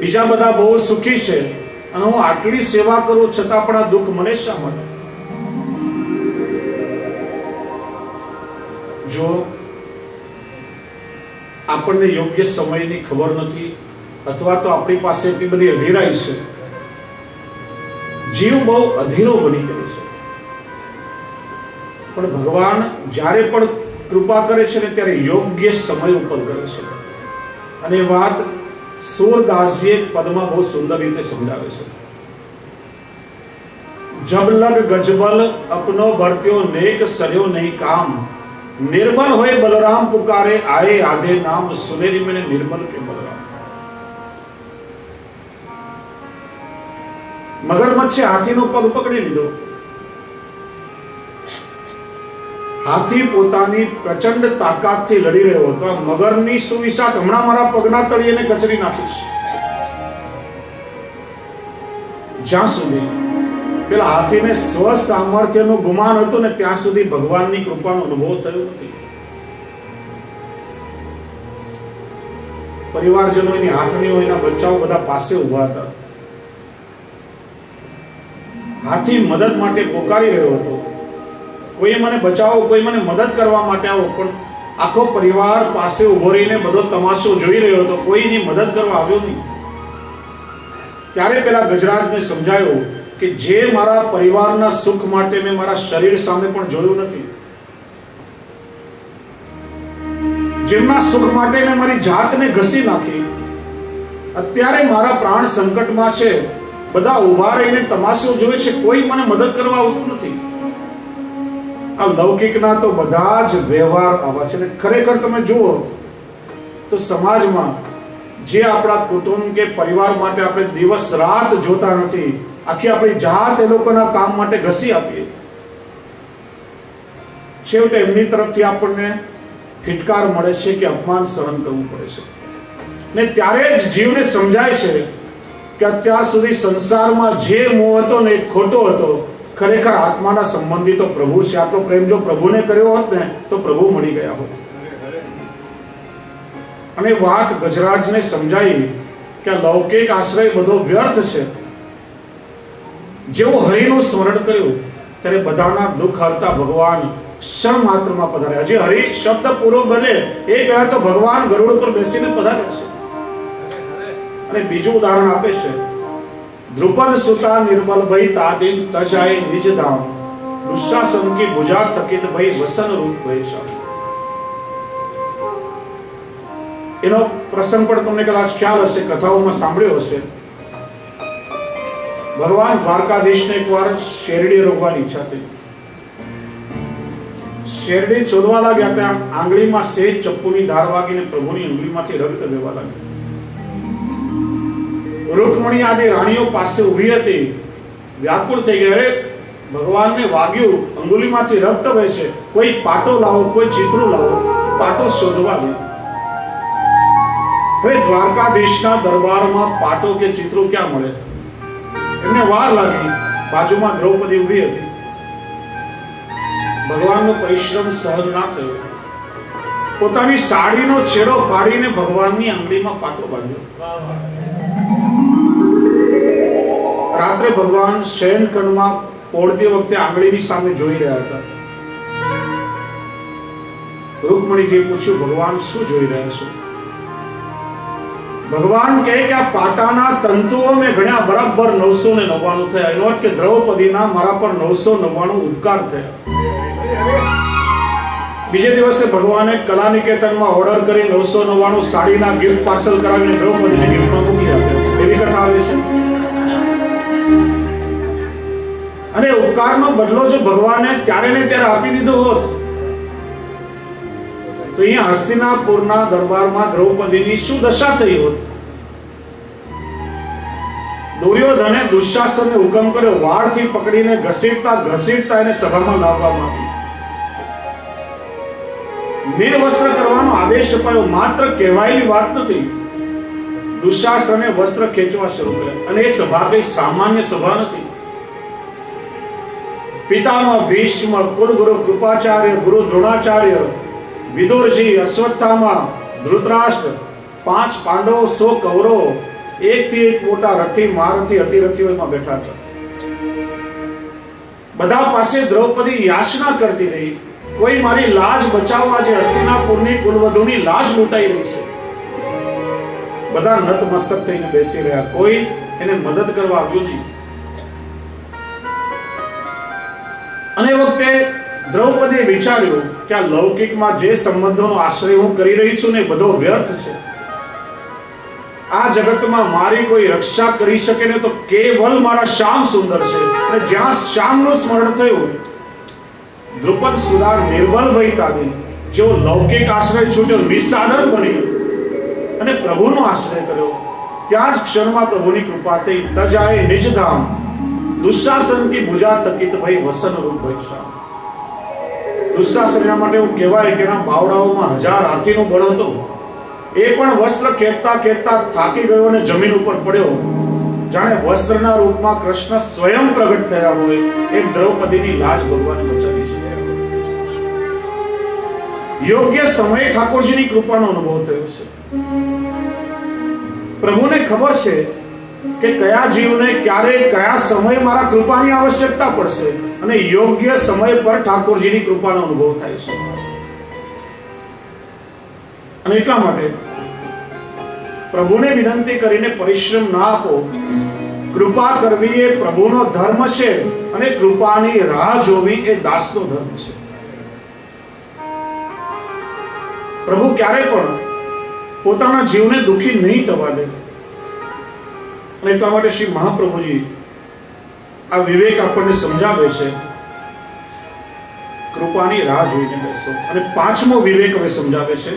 બીજા બધા બહુ સુખી છે અને હું આટલી સેવા કરું છતાં પણ આ દુઃખ મને શા માટે? જો આપણને યોગ્ય સમયની ખબર નથી અથવા તો આપણી પાસે એટલી બધી અધીરાઈ છે, જીવ બહુ અધીરો બની ગયો છે. પણ ભગવાન જ્યારે પણ કૃપા કરે છે ને ત્યારે યોગ્ય સમય ઉપર કરે છે. અને એ વાત સૂરદાસજીએ પદમાં બહુ સુંદર રીતે સમજાવે છે. જબ લગ ગજબલ અપનો ભરત્યો નેક સર્યો નહીં કામ, નિર્બલ હોય બલરામ પુકારે આए आधे नाम, सुनेरी मैंने निर्बल के बलराम. મગરમચ્છે હાથીનો પગ પકડી લીધો. હાથી પોતાની પ્રચંડ તાકાતથી લડી રહ્યો હતો. આ મગરની સુવિશાળ હમણાં મારા પગના તળિયેને કચરી નાખીશ. જ્યાં સુધી પેલા હાથીને સ્વ સામર્થ્યનું ગુમાન હતું ને ત્યાં સુધી ભગવાનની કૃપાનો અનુભવ થયો નથી. પરિવારજનો, એની હાથણીઓ, એના બચ્ચાઓ બધા પાસે ઉભા હતા. હાથી મદદ માટે પોકારી રહ્યો હતો. કોઈ મને બચાવો, કોઈ મને મદદ કરવા માટે આવો. પણ આખો પરિવાર પાસે ઉભો રહીને બધો તમાશો જોઈ રહ્યો હતો. કોઈની મદદ કરવા આવ્યો નહીં. ત્યારે પેલા ગજરાજને સમજાયો કે જે મારા પરિવારના સુખ માટે મેં મારા શરીર સામે પણ જોયું નથી, જેમના સુખ માટે મેં મારી જાતને ઘસી નાખી, અત્યારે મારા પ્રાણ સંકટમાં છે, બધા ઉભા રહીને તમાશો જોવે છે, કોઈ મને મદદ કરવા આવતું નથી. આ લૌકિકના તો બધા જ વ્યવહાર આવા છે. ખરેખર તમે જુઓ તો સમાજમાં જે આપણા કુટુંબ કે પરિવાર માટે આપણે દિવસ રાત જોતા નથી, આખી આપણી જાત એ લોકોના કામ માટે ઘસી આપીએ, છેવટે એમની તરફથી આપણને ફિટકાર મળે છે કે અપમાન સહન કરવું પડે છે. ને ત્યારે જ જીવને સમજાય છે કે અત્યાર સુધી સંસારમાં જે મોહ હતો ને એ ખોટો હતો. ખરેખર આત્માના સંબંધી તો પ્રભુ છે. આટલો પ્રેમ જો પ્રભુને કર્યો હોત ને તો પ્રભુ મળી ગયા હોત. અને વાત ગજરાજને સમજાઈ કે લૌકિક આશ્રય બધો વ્યર્થ છે. જેવું હરિનું સ્મરણ કર્યું ત્યારે બધાના દુઃખ હરતા ભગવાન ક્ષણ માત્રમાં પધાર્યા. જે હરિ શબ્દ પૂરો બને એ પહેલા તો ભગવાન ગરુડ પર બેસીને પધારે છે. અને બીજું ઉદાહરણ આપે છે, દ્રુપદ સુતા નિર્મલ ભઈ તાદિન તજાય નિજ ધામ, દુશાસન કી ભુજા થકિત ભઈ વસન રૂપ ભઈ શામ. એનો પ્રસંગ પણ તમને કદાચ ખ્યાલ હશે, કથાઓમાં સાંભળ્યો હશે. ભગવાન દ્વારકાધીશને એકવાર શેરડી રોકવાની ઈચ્છા થઈ. શેરડી શોધવા લાગ્યા. ત્યાં આંગળીમાં સેજ ચપ્પુની ધાર વાગીને પ્રભુની આંગળીમાંથી રક્ત વહેવા લાગ્યું. રૂકમણી આદિ રાણીઓ પાસે ઊભી હતી, વ્યાકુળ થઈ ગયા. ભગવાનને વાગ્યું, અંગુલીમાંથી રક્ત વહે છે, કોઈ પાટો લાવો, કોઈ ચિત્રું લાવો. પાટો શોધવા ગઈ. હવે દ્વારકાધીશના દરબારમાં પાટો કે ચિત્રો ક્યાં મળે? એમને વાર લાગી. બાજુમાં દ્રૌપદી ઊભી હતી. ભગવાનનો પરિશ્રમ સહન ના થયો. પોતાની સાડીનો છેડો ફાડીને ભગવાનની આંગળીમાં પાટો બાંધ્યો. રાત્રે ભગવાન શયનખંડમાં પોળતી વખતે આંગળીની સામે જોઈ રહ્યા હતા. રૂકમણીજીએ પૂછ્યું, ભગવાન શું જોઈ રહ્યા છો? ભગવાન કહે કે આ પાટાના તંતુઓ મેં ગણ્યા, બરાબર 999 થયા. એનો અર્થ કે દ્રૌપદીના મારા પર 999 ઉપકાર થયા. બીજે દિવસે ભગવાને કલાનિકેતનમાં ઓર્ડર કરી 999 સાડીના ગિફ્ટ પાર્સલ કરાવીને દ્રૌપદીને ગિફ્ટમાં મૂકી આપ્યો. એવી કથા આવે છે. અને ઉપકારનો બદલો જો ભગવાને ત્યારે ને ત્યારે આપી દીધો હોત તો અહીંયા હસ્તિનાપુરના દરબારમાં દ્રૌપદીની શું દશા થઈ હોત? દુર્યોધને દુશાસનને હુકમ કર્યો, વાળથી પકડીને ઘસીટતા એને સભામાં લાવવામાં આવી. નિર્વસ્ત્ર કરવાનો આદેશ અપાયો. માત્ર કહેવાયેલી વાત નથી. દુશાસને વસ્ત્ર ખેંચવા શરૂ કર્યા. અને એ સભા કઈ સામાન્ય સભા નથી. પિતામહ ભીષ્મ, કુલગુરુ કૃપાચાર્ય, ગુરુ દ્રોણાચાર્ય, વિદુરજી, અશ્વત્થામા, ધૃતરાષ્ટ્ર, 5 પાંડવો, 100 કૌરવો, એકથી એક મોટા રથી, મહારથી, અતિરથીઓ એમાં બેઠા હતા. બધા પાસે દ્રૌપદી યાચના કરતી રહી, કોઈ મારી લાજ બચાવવા, જે હસ્તિનાપુરની કુલવધુની લાજ લૂંટાઈ રહી છે. બધા નતમસ્તક થઈને બેસી રહ્યા. કોઈ એને મદદ કરવા આવ્યું નહીં. અને એ વખતે દ્રૌપદીએ વિચાર્યું કે આ લૌકિકમાં જે સંબંધોનો આશ્રય હું કરી રહી છું ને એ બધો વ્યર્થ છે. આ જગતમાં મારી કોઈ રક્ષા કરી શકે ને તો કેવલ મારા શ્યામ સુંદર છે. અને જ્યાં શ્યામનું સ્મરણ થયું, દ્રુપદ સુધાર નિર્બલ ભયતાદી, જેવો લૌકિક આશ્રય છૂટ્યો, નિસાધન બની અને પ્રભુનો આશ્રય કર્યો, ત્યાં જ ક્ષણમાં પ્રભુની કૃપા થઈ. તજાય નિજધામ દુશાસન કી ભુજા તકિત ભઈ વસન રૂપ ભૈક્ષા. દુશાસનના માટે એવું કહેવાય કે એના બાવડાઓમાં 1000 હાથીનું બળ હતું. એ પણ વસ્ત્ર ખેંચતા ખેંચતા થાકી ગયો અને જમીન ઉપર પડ્યો. જાણે વસ્ત્રના રૂપમાં કૃષ્ણ સ્વયં પ્રગટ થયા હોય. એક દ્રૌપદીની લાજ ભગવાને બચાવી છે. યોગ્ય સમયે ઠાકોરજીની કૃપાનો અનુભવ થયો છે. પ્રભુને ખબર છે કે કયા જીવને ક્યારે કયા સમયે મારા કૃપાની આવશ્યકતા પડશે, અને યોગ્ય સમય પર ઠાકોરજીની કૃપાનો અનુભવ થાય છે. અને એટલા માટે પ્રભુને વિનંતી કરીને પરિશ્રમ ના આપો. કૃપા કરવી એ પ્રભુનો ધર્મ છે, અને કૃપાની રાહ જોવી એ દાસનો ધર્મ છે. પ્રભુ ક્યારે પણ પોતાના જીવને દુઃખી નહીં થવા દે. અને એટલા માટે શ્રી મહાપ્રભુજી આ વિવેક આપણને સમજાવે છે. કૃપાની રાહ જોઈને બેસો. અને 5મો વિવેક હવે સમજાવે છે.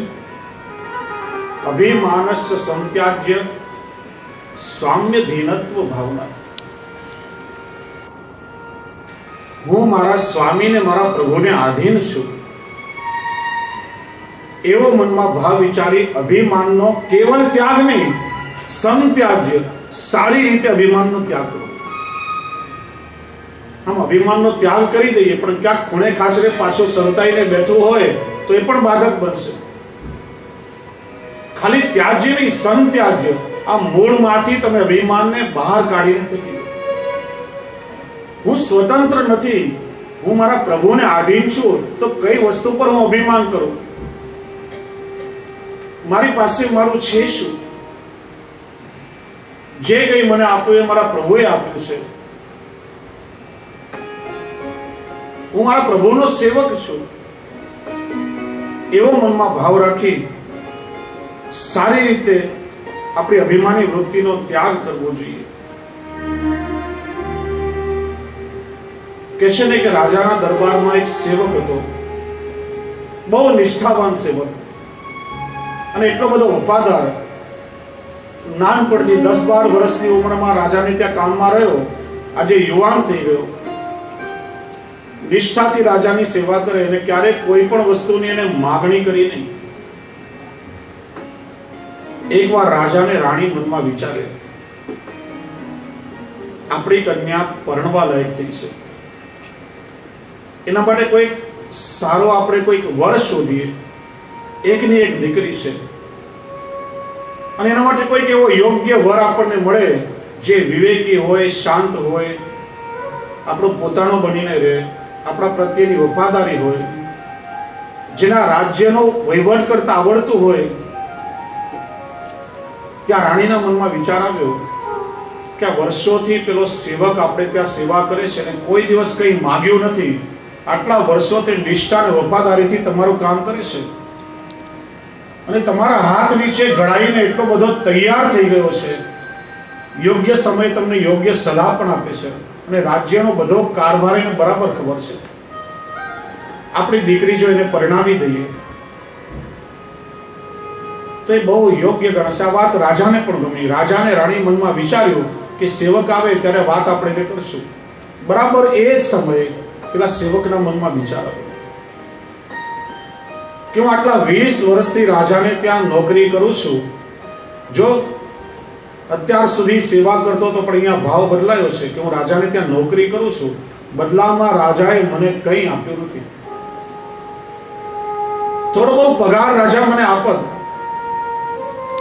અભિમાનસ્ય સંત્યાજ્ય સ્વામ્ય ધીનત્વ ભાવના. હું મારા સ્વામીને મારા પ્રભુને આધીન છું એવો મનમાં ભાવ વિચારી અભિમાનનો કેવલ ત્યાગ નહીં, સંત્યાજ્ય સારી રીતે અભિમાનનો ત્યાગ કરો. આમ અભિમાનનો ત્યાગ કરી દઈએ પણ ક્યાંક ખૂણે ખાચરે પાછો સંતાઈને બેઠું હોય તો એ પણ બાધક બનશે. ખાલી ત્યાજ્ય નહીં, સંત્યાજ્ય. આ મૂળમાંથી તમે અભિમાનને બહાર કાઢીને ફેંકી દો. હું સ્વતંત્ર નથી, હું મારા પ્રભુને આધીન છું, તો કઈ વસ્તુ પર હું અભિમાન કરું? મારી પાસે મારું છે શું? જે કંઈ મને આપ્યું એ મારા પ્રભુએ આપ્યું છે. હું મારા પ્રભુનો સેવક છું. એવો મનમાં ભાવ રાખી સારી રીતે આપણી અભિમાની વૃત્તિનો ત્યાગ કરવો જોઈએ. કહે છે ને કે રાજાના દરબારમાં એક સેવક હતો, બહુ નિષ્ઠાવાન સેવક, અને એટલો બધો વફાદાર. નાનપણથી 10-12 વર્ષની ઉંમરમાં રાજાને ત્યાં કામમાં રહ્યો. આજે યુવાન થઈ ગયો. નિષ્ઠાથી રાજાની સેવા કરે અને ક્યારેક કોઈ પણ વસ્તુની એને માગણી કરી નહીં. એકવાર રાજાને રાણી મનમાં વિચારે, આપણી કન્યા પરણવા લાયક થઈ છે, એના માટે કોઈક સારો આપણે કોઈક વર શોધીએ. એકની એક દીકરી છે, અને એના માટે કોઈક એવો યોગ્ય વર આપણને મળે જે વિવેકી હોય, શાંત હોય, આપણો પોતાનો બનીને રહે, આપણા પ્રત્યેની વફાદારી હોય, જેના રાજ્યનો વહીવટ કરતા આવડતું હોય. ત્યાં રાણીના મનમાં વિચાર આવ્યો કે આ વર્ષોથી પેલો સેવક આપણે ત્યાં સેવા કરે છે અને કોઈ દિવસ કંઈ માગ્યું નથી. આટલા વર્ષોથી નિષ્ઠા અને વફાદારીથી તમારું કામ કરે છે, અને તમારા હાથ નીચે ઘડાઈને એટલો બધો તૈયાર થઈ ગયો છે. યોગ્ય સમય તમને યોગ્ય સલાહ પણ આપે છે, અને રાજ્યનો બધો કારભાર એને બરાબર ખબર છે. આપણી દીકરી જો એને પરણાવી દઈએ તો એ બહુ યોગ્ય ગણશે. આ વાત રાજાને પણ ગમી. રાજાને રાણી મનમાં વિચાર્યું કે સેવક આવે ત્યારે વાત આપણે કરશું. બરાબર એ જ સમયે પેલા સેવકના મનમાં વિચાર આવ્યો કે હું આટલા 20 વર્ષથી રાજાને ત્યાં નોકરી કરું છું. જો અત્યાર સુધી સેવા કરતો તો પણ અહીંયા ભાવ બદલાયો છે કે હું રાજાને ત્યાં નોકરી કરું છું, બદલામાં રાજાએ મને કંઈ આપ્યું નથી. થોડો બહુ પગાર રાજા મને આપત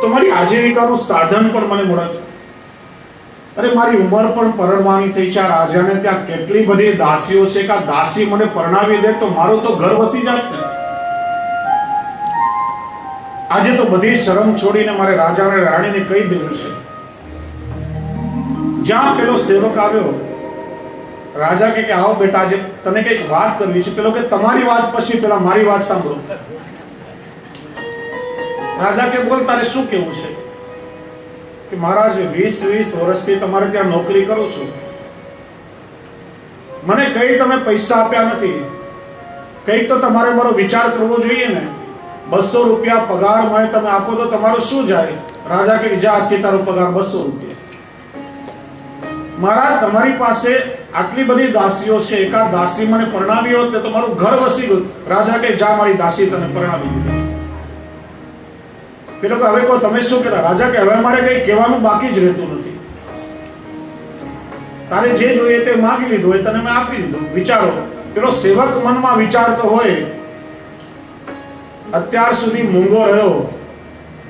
તો મારી આજીવિકાનું સાધન પણ મને મળત. અરે મારી ઉંમર પણ પરણવાની થઈ છે. આ રાજાને ત્યાં કેટલી બધી દાસીઓ છે કે આ દાસી મને પરણાવી દે તો મારું તો ઘર વસી જાય ને. આજે તો બધી શરમ છોડીને મારે રાજા અને રાણીને કહી દેવું છે. જ્યાં પેલો સેવક આવ્યો રાજા કે આવો બેટા, આજે તને કઈક વાત કરવી છે. પેલો કે તમારી વાત પછી પેલા મારી વાત સાંભળો. રાજા કે બોલ, તારે શું કેવું છે? કે મહારાજ 20 વર્ષથી તમારે ત્યાં નોકરી કરું છું, મને કઈ તમે પૈસા આપ્યા નથી. કઈ તો તમારે મારો વિચાર કરવો જોઈએ ને. 200 રૂપિયા પગાર મને તમે આપો તો તમારું શું જાય? રાજા કે જા, આજથી તારો પગાર 200 રૂપિયા. મહારાજ, તમારી પાસે આટલી બધી દાસીઓ છે, એકાદ દાસી મને પરણાવી હોત તો તમારું ઘર વસી ગયું. રાજા કે જા, મારી દાસી તને પરણાવી દીધી. પેલો કે હવે કહો, તમે શું કહેતા? રાજા કે હવે મારે કઈ કહેવાનું બાકી જ રહેતું નથી. તારે જે જોઈએ તે માંગી લીધું હોય, તને મેં આપી દીધું. વિચારો, પેલો સેવક મનમાં વિચારતો હોય, અત્યાર સુધી મૂંગો રહ્યો,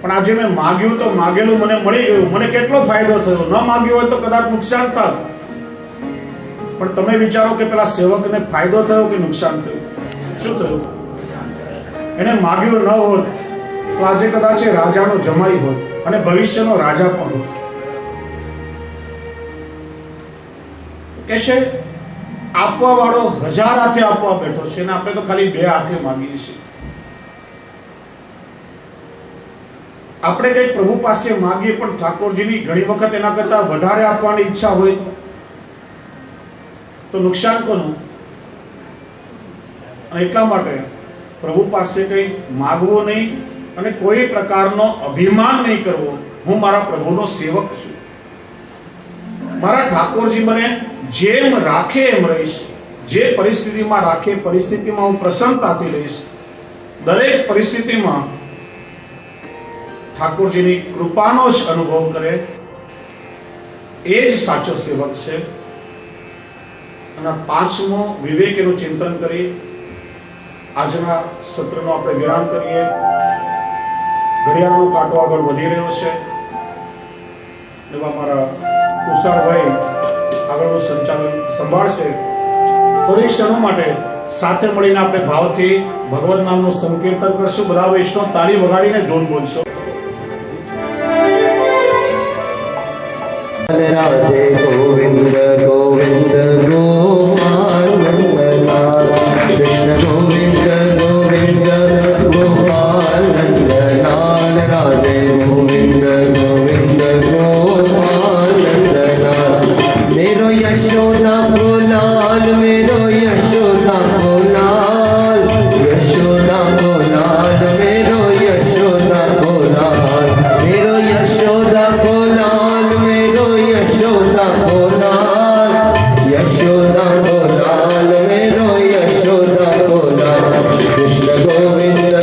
પણ આજે મેં માગ્યું તો માગેલું મને મળી ગયું, મને કેટલો ફાયદો થયો. ન માગ્યું હોય તો કદાચ નુકસાન થાત. પણ તમે વિચારો કે પેલા સેવકને ફાયદો થયો કે નુકસાન થયું? શું થયું? એને માગ્યું ન હોત તો આજે કદાચ એ રાજાનો જમાઈ હોત અને ભવિષ્યનો રાજા પણ હોત. કહેશે આપવા વાળો 1000 હાથે આપવા બેઠો છે ને આપણે તો ખાલી 2 હાથે માંગીએ છીએ. આપણે કઈ પ્રભુ પાસે માંગીએ પણ ઠાકોરજીની ઘણી વખત એના કરતા વધારે આપવાની ઈચ્છા હોય તો નુકસાન કોનું? અને એટલા માટે પ્રભુ પાસે કઈ માગવું નહીં અને કોઈ પ્રકારનો અભિમાન નહીં કરવો. હું મારા પ્રભુનો સેવક છું. મારા ઠાકોરજી મને જેમ રાખે એમ રહીશ. જે પરિસ્થિતિમાં રાખે પરિસ્થિતિમાં હું પ્રસન્નતાથી રહીશ. દરેક પરિસ્થિતિમાં ઠાકોરજીની કૃપાનો જ અનુભવ કરે એ જ સાચો સેવક છે. અને 5મો વિવેક એનું ચિંતન કરી આજના સત્રનો આપણે વિરામ કરીએ. ઘડિયાળનો કાંટો આગળ વધી રહ્યો છે. એવા મારા તુષારભાઈ આગળનું સંચાલન સંભાળશે. થોડી ક્ષણો માટે સાથે મળીને આપણે ભાવથી ભગવત નામનું સંકીર્તન કરશું. બધા વૈષ્ણવ તાળી વગાડીને ધૂન બોલશો. राधे गोविंद गोविंद गोपाल नंदलाल कृष्ण गोविंद गोविंद गोपाल नंदलाल राधे गोविंद गोविंद गोपाल नंदलाल मेरो यशोदा को लाल मेरो यशोदा को लाल यशोदा को लाल मेरो यशोदा को लाल मेरो यशोदा को लाल यशोदा को लाल यशोदा को लाल मेरो यशोदा को लाल कृष्ण गोविंद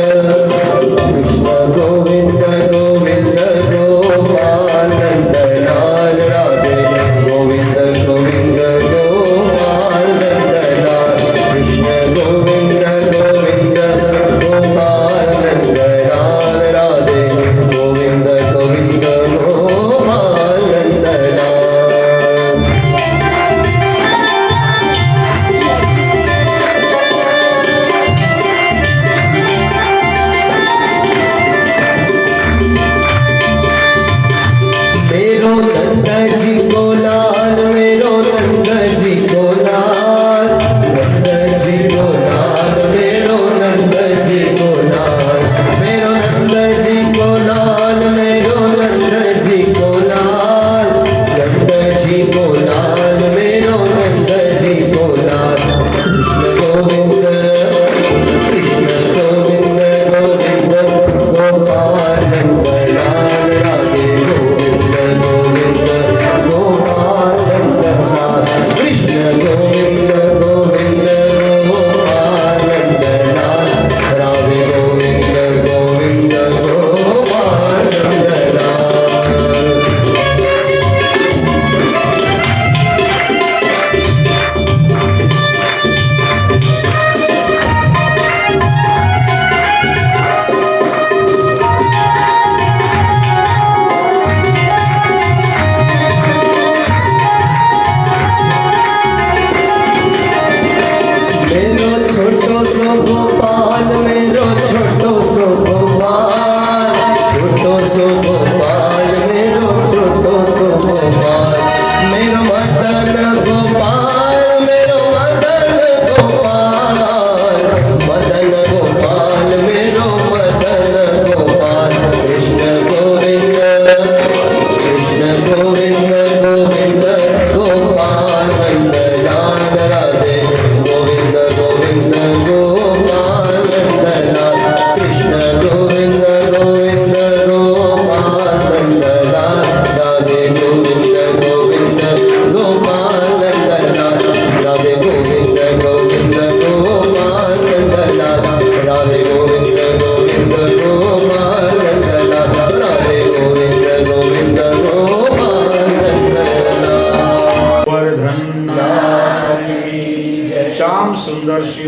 गोविंद गोपाल नंदलाल राधे गोविंद गोविंद गोपाल नंदलाल कृष्ण गोविंद गोविंद गोपाल नंदलाल राधे गोविंद गोविंद गोपाल नंदलाल।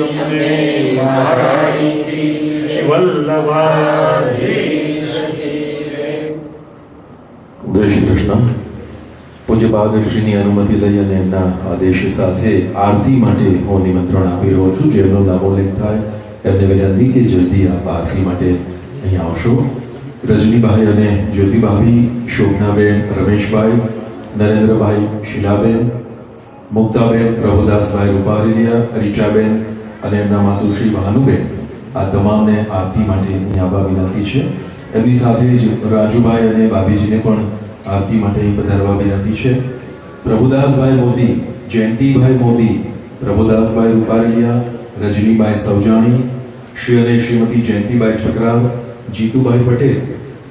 અમને શ્રી વલ્લભાધીશ જય શ્રી કૃષ્ણ. પૂજ્ય બાદશ્રીની અનુમતિ લઈ અને એમના આદેશ સાથે આરતી માટે હું નિમંત્રણ આપી રહ્યો છું. જેમનો નામોલ્લેખ થાય એમને વિનંતી કે જલ્દી આપ આરતી માટે અહીંયા આવશો. રજનીભાઈ અને જ્યોતિભાભી, શોભનાબેન, રમેશભાઈ, નરેન્દ્રભાઈ, શીલાબેન, મુક્તાબેન, પ્રભુદાસભાઈ રૂપારેલિયા, રીચાબેન અને એમના માતુશ્રી ભાનુબેન, આ તમામને આરતી માટે અહીંયા આવવા વિનંતી છે. એમની સાથે જ રાજુભાઈ અને ભાભીજીને પણ આરતી માટે અહીં પધારવા વિનંતી છે. પ્રભુદાસભાઈ મોદી, જયંતિભાઈ મોદી, પ્રભુદાસભાઈ રૂપારેલિયા, રજનીભાઈ સૌજાણી, શ્રી અને શ્રીમતી જયંતિભાઈ ઠકરાર, જીતુભાઈ પટેલ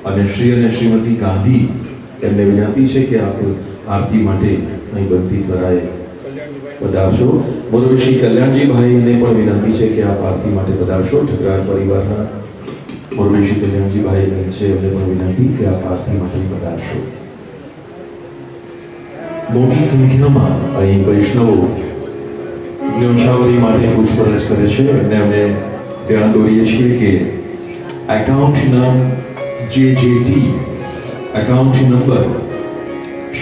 અને શ્રી અને શ્રીમતી ગાંધી, એમને વિનંતી છે કે આપ આરતી માટે અહીં બનતી ત્વરાએ પધારશો. મુરવી શ્રી કલ્યાણજીભાઈને પણ વિનંતી છે કે આપ આરતી માટે પધારશો. ઠકરાર પરિવારના મુરવી શ્રી કલ્યાણજીભાઈ છે, એમને પણ વિનંતી કે આપ આરતી માટે પધારશો. મોટી સંખ્યામાં અહીં વૈષ્ણવો ન્યોછાવરી માટે પૂછપરછ કરે છે. એમને અમે ધ્યાન દોરીએ છીએ કે એકાઉન્ટ નામ JJT, એકાઉન્ટ નંબર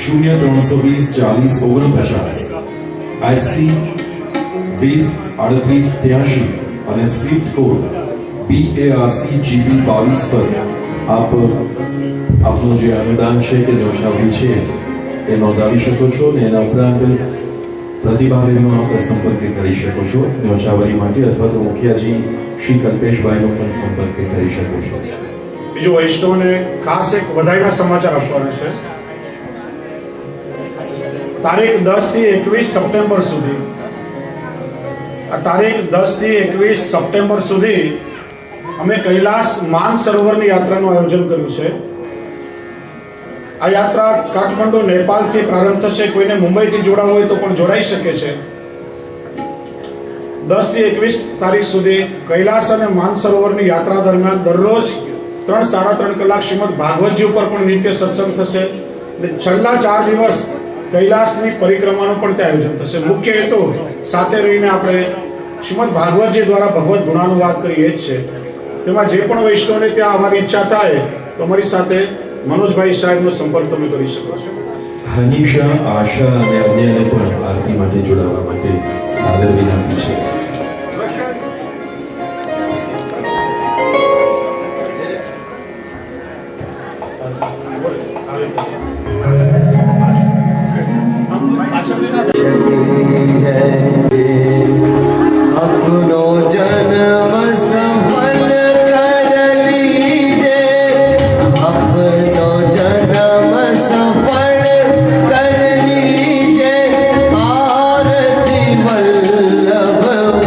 03204049, IC 203883 અને સ્વિફ્ટ કોડ BARCGB 22 પર આપ આપનું જે અનુદાન છે કે ન્યોછાવરી છે એ નોંધાવી શકો છો અને એના ઉપરાંત પ્રતિભાવેનો આપણે સંપર્ક કરી શકો છો ન્યોછાવરી માટે, અથવા તો મુખિયાજી શ્રી કલ્પેશભાઈનો પણ સંપર્ક કરી શકો છો. બીજું વૈષ્ણવને ખાસ એક વધાઈના સમાચાર આપવાના છે. તારીખ 10 થી 21 સપ્ટેમ્બર સુધી, આ તારીખ 10 થી 21 સપ્ટેમ્બર સુધી અમે કૈલાસ માનસરોવરની યાત્રાનું આયોજન કર્યું છે. આ યાત્રા કાઠમંડુ નેપાળથી પ્રારંભ થશે. કોઈને મુંબઈથી જોડાવું હોય તો પણ જોડાઈ શકે છે. 10 થી 21 તારીખ સુધી કૈલાસ અને માનસરોવરની યાત્રા દરમિયાન દરરોજ 3-3.5 કલાક શ્રીમદ ભાગવતજી ઉપર પણ નિત્ય સત્સંગ થશે. અને છેલ્લા 4 દિવસ કૈલાસની પરિક્રમાનું પણ ત્યાં આયોજન થશે. મુખ્ય હેતુ સાથે રહીને આપણે શ્રીમદ ભાગવતજી દ્વારા ભગવત ગુણાનુવાદ કરીએ જ છે. તેમાં જે પણ વૈષ્ણવને ત્યાં આવવાની ઈચ્છા થાય તો અમારી સાથે મનોજભાઈ સાહેબનો સંપર્ક તમે કરી શકો છો. હનીશા, આશા અને અન્યને પણ આરતી માટે જોડાવા માટે સાદર વિનંતી છે. अपनो जन्म सफल कर लीजे, अपनो जन्म सफल कर लीजे, आरती Vallabh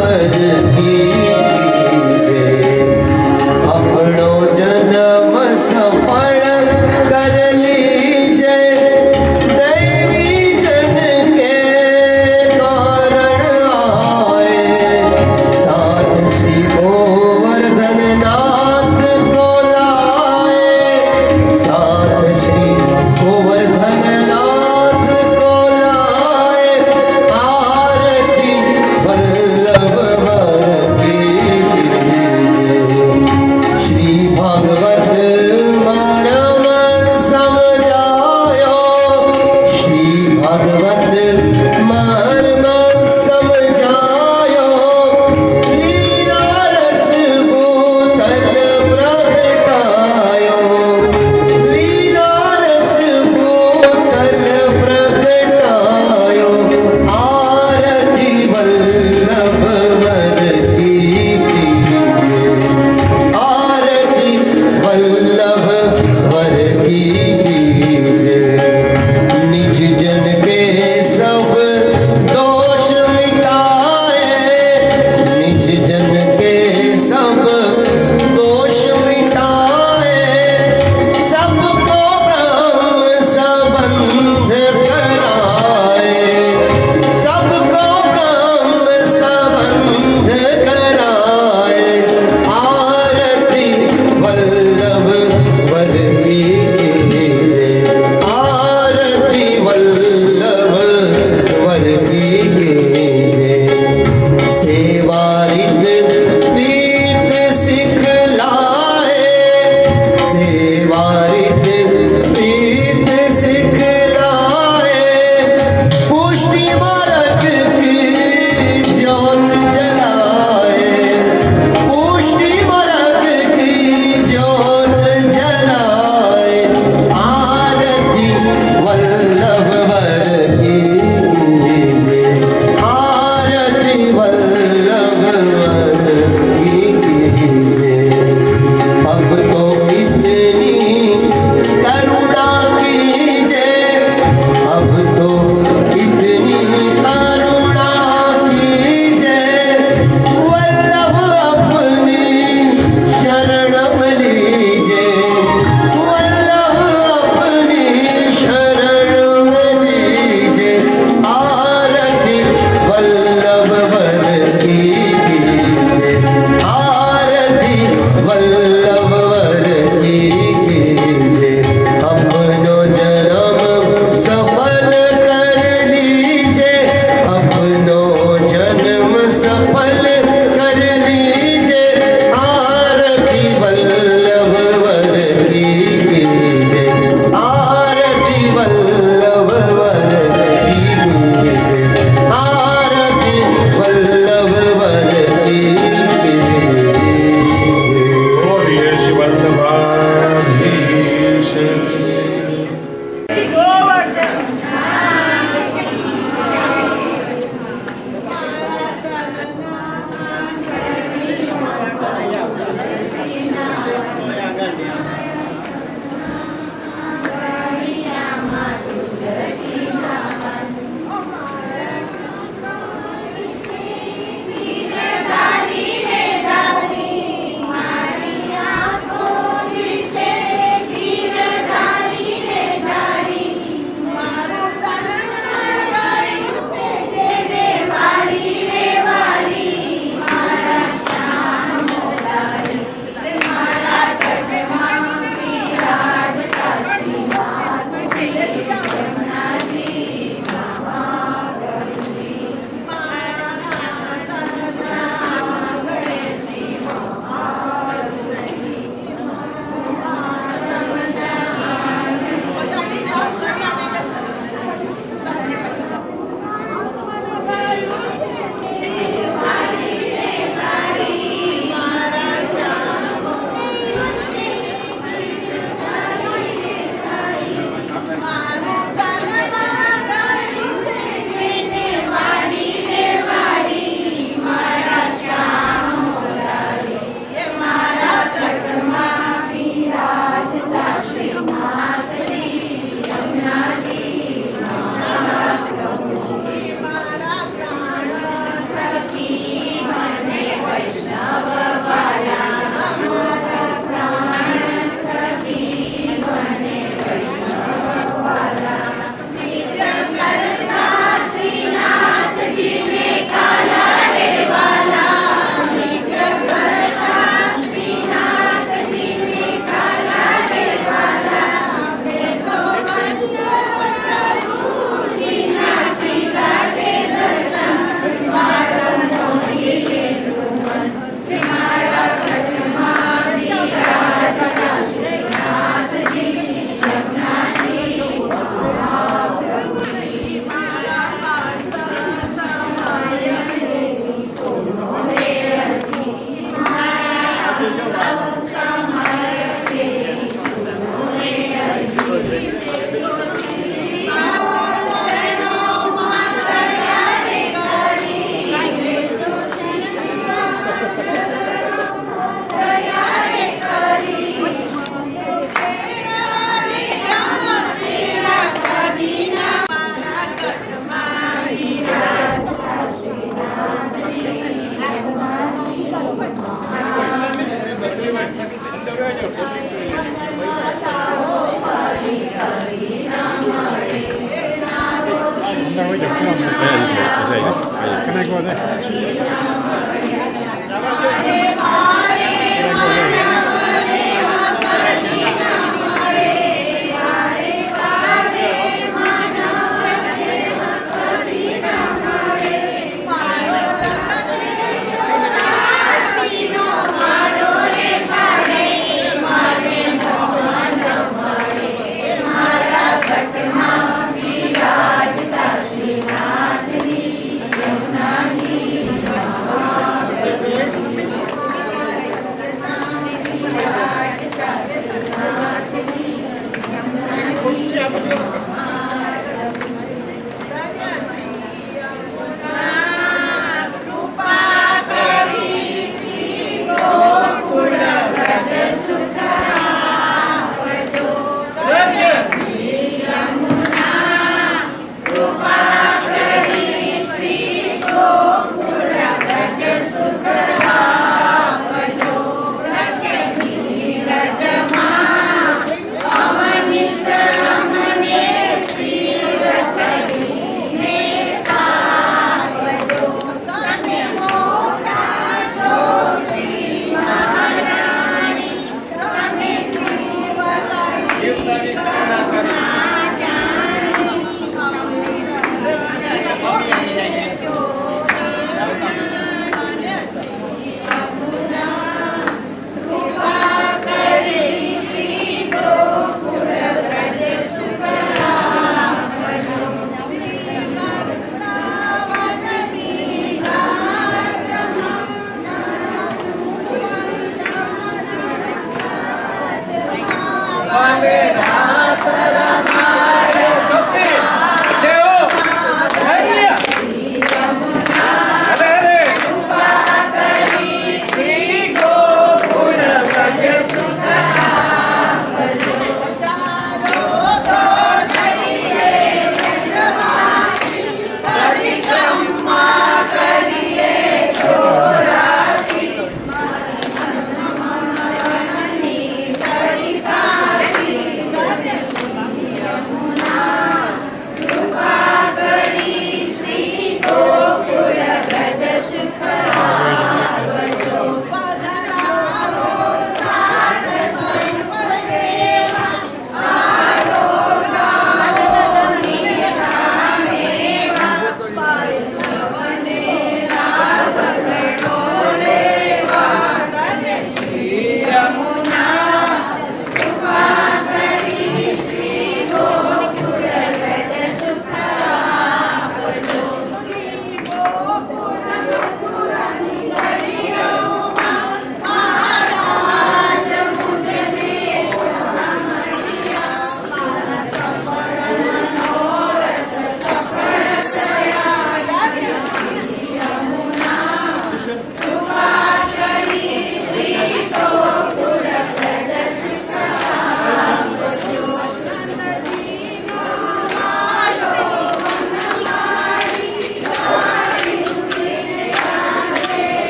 Andaba yo con Can I go there?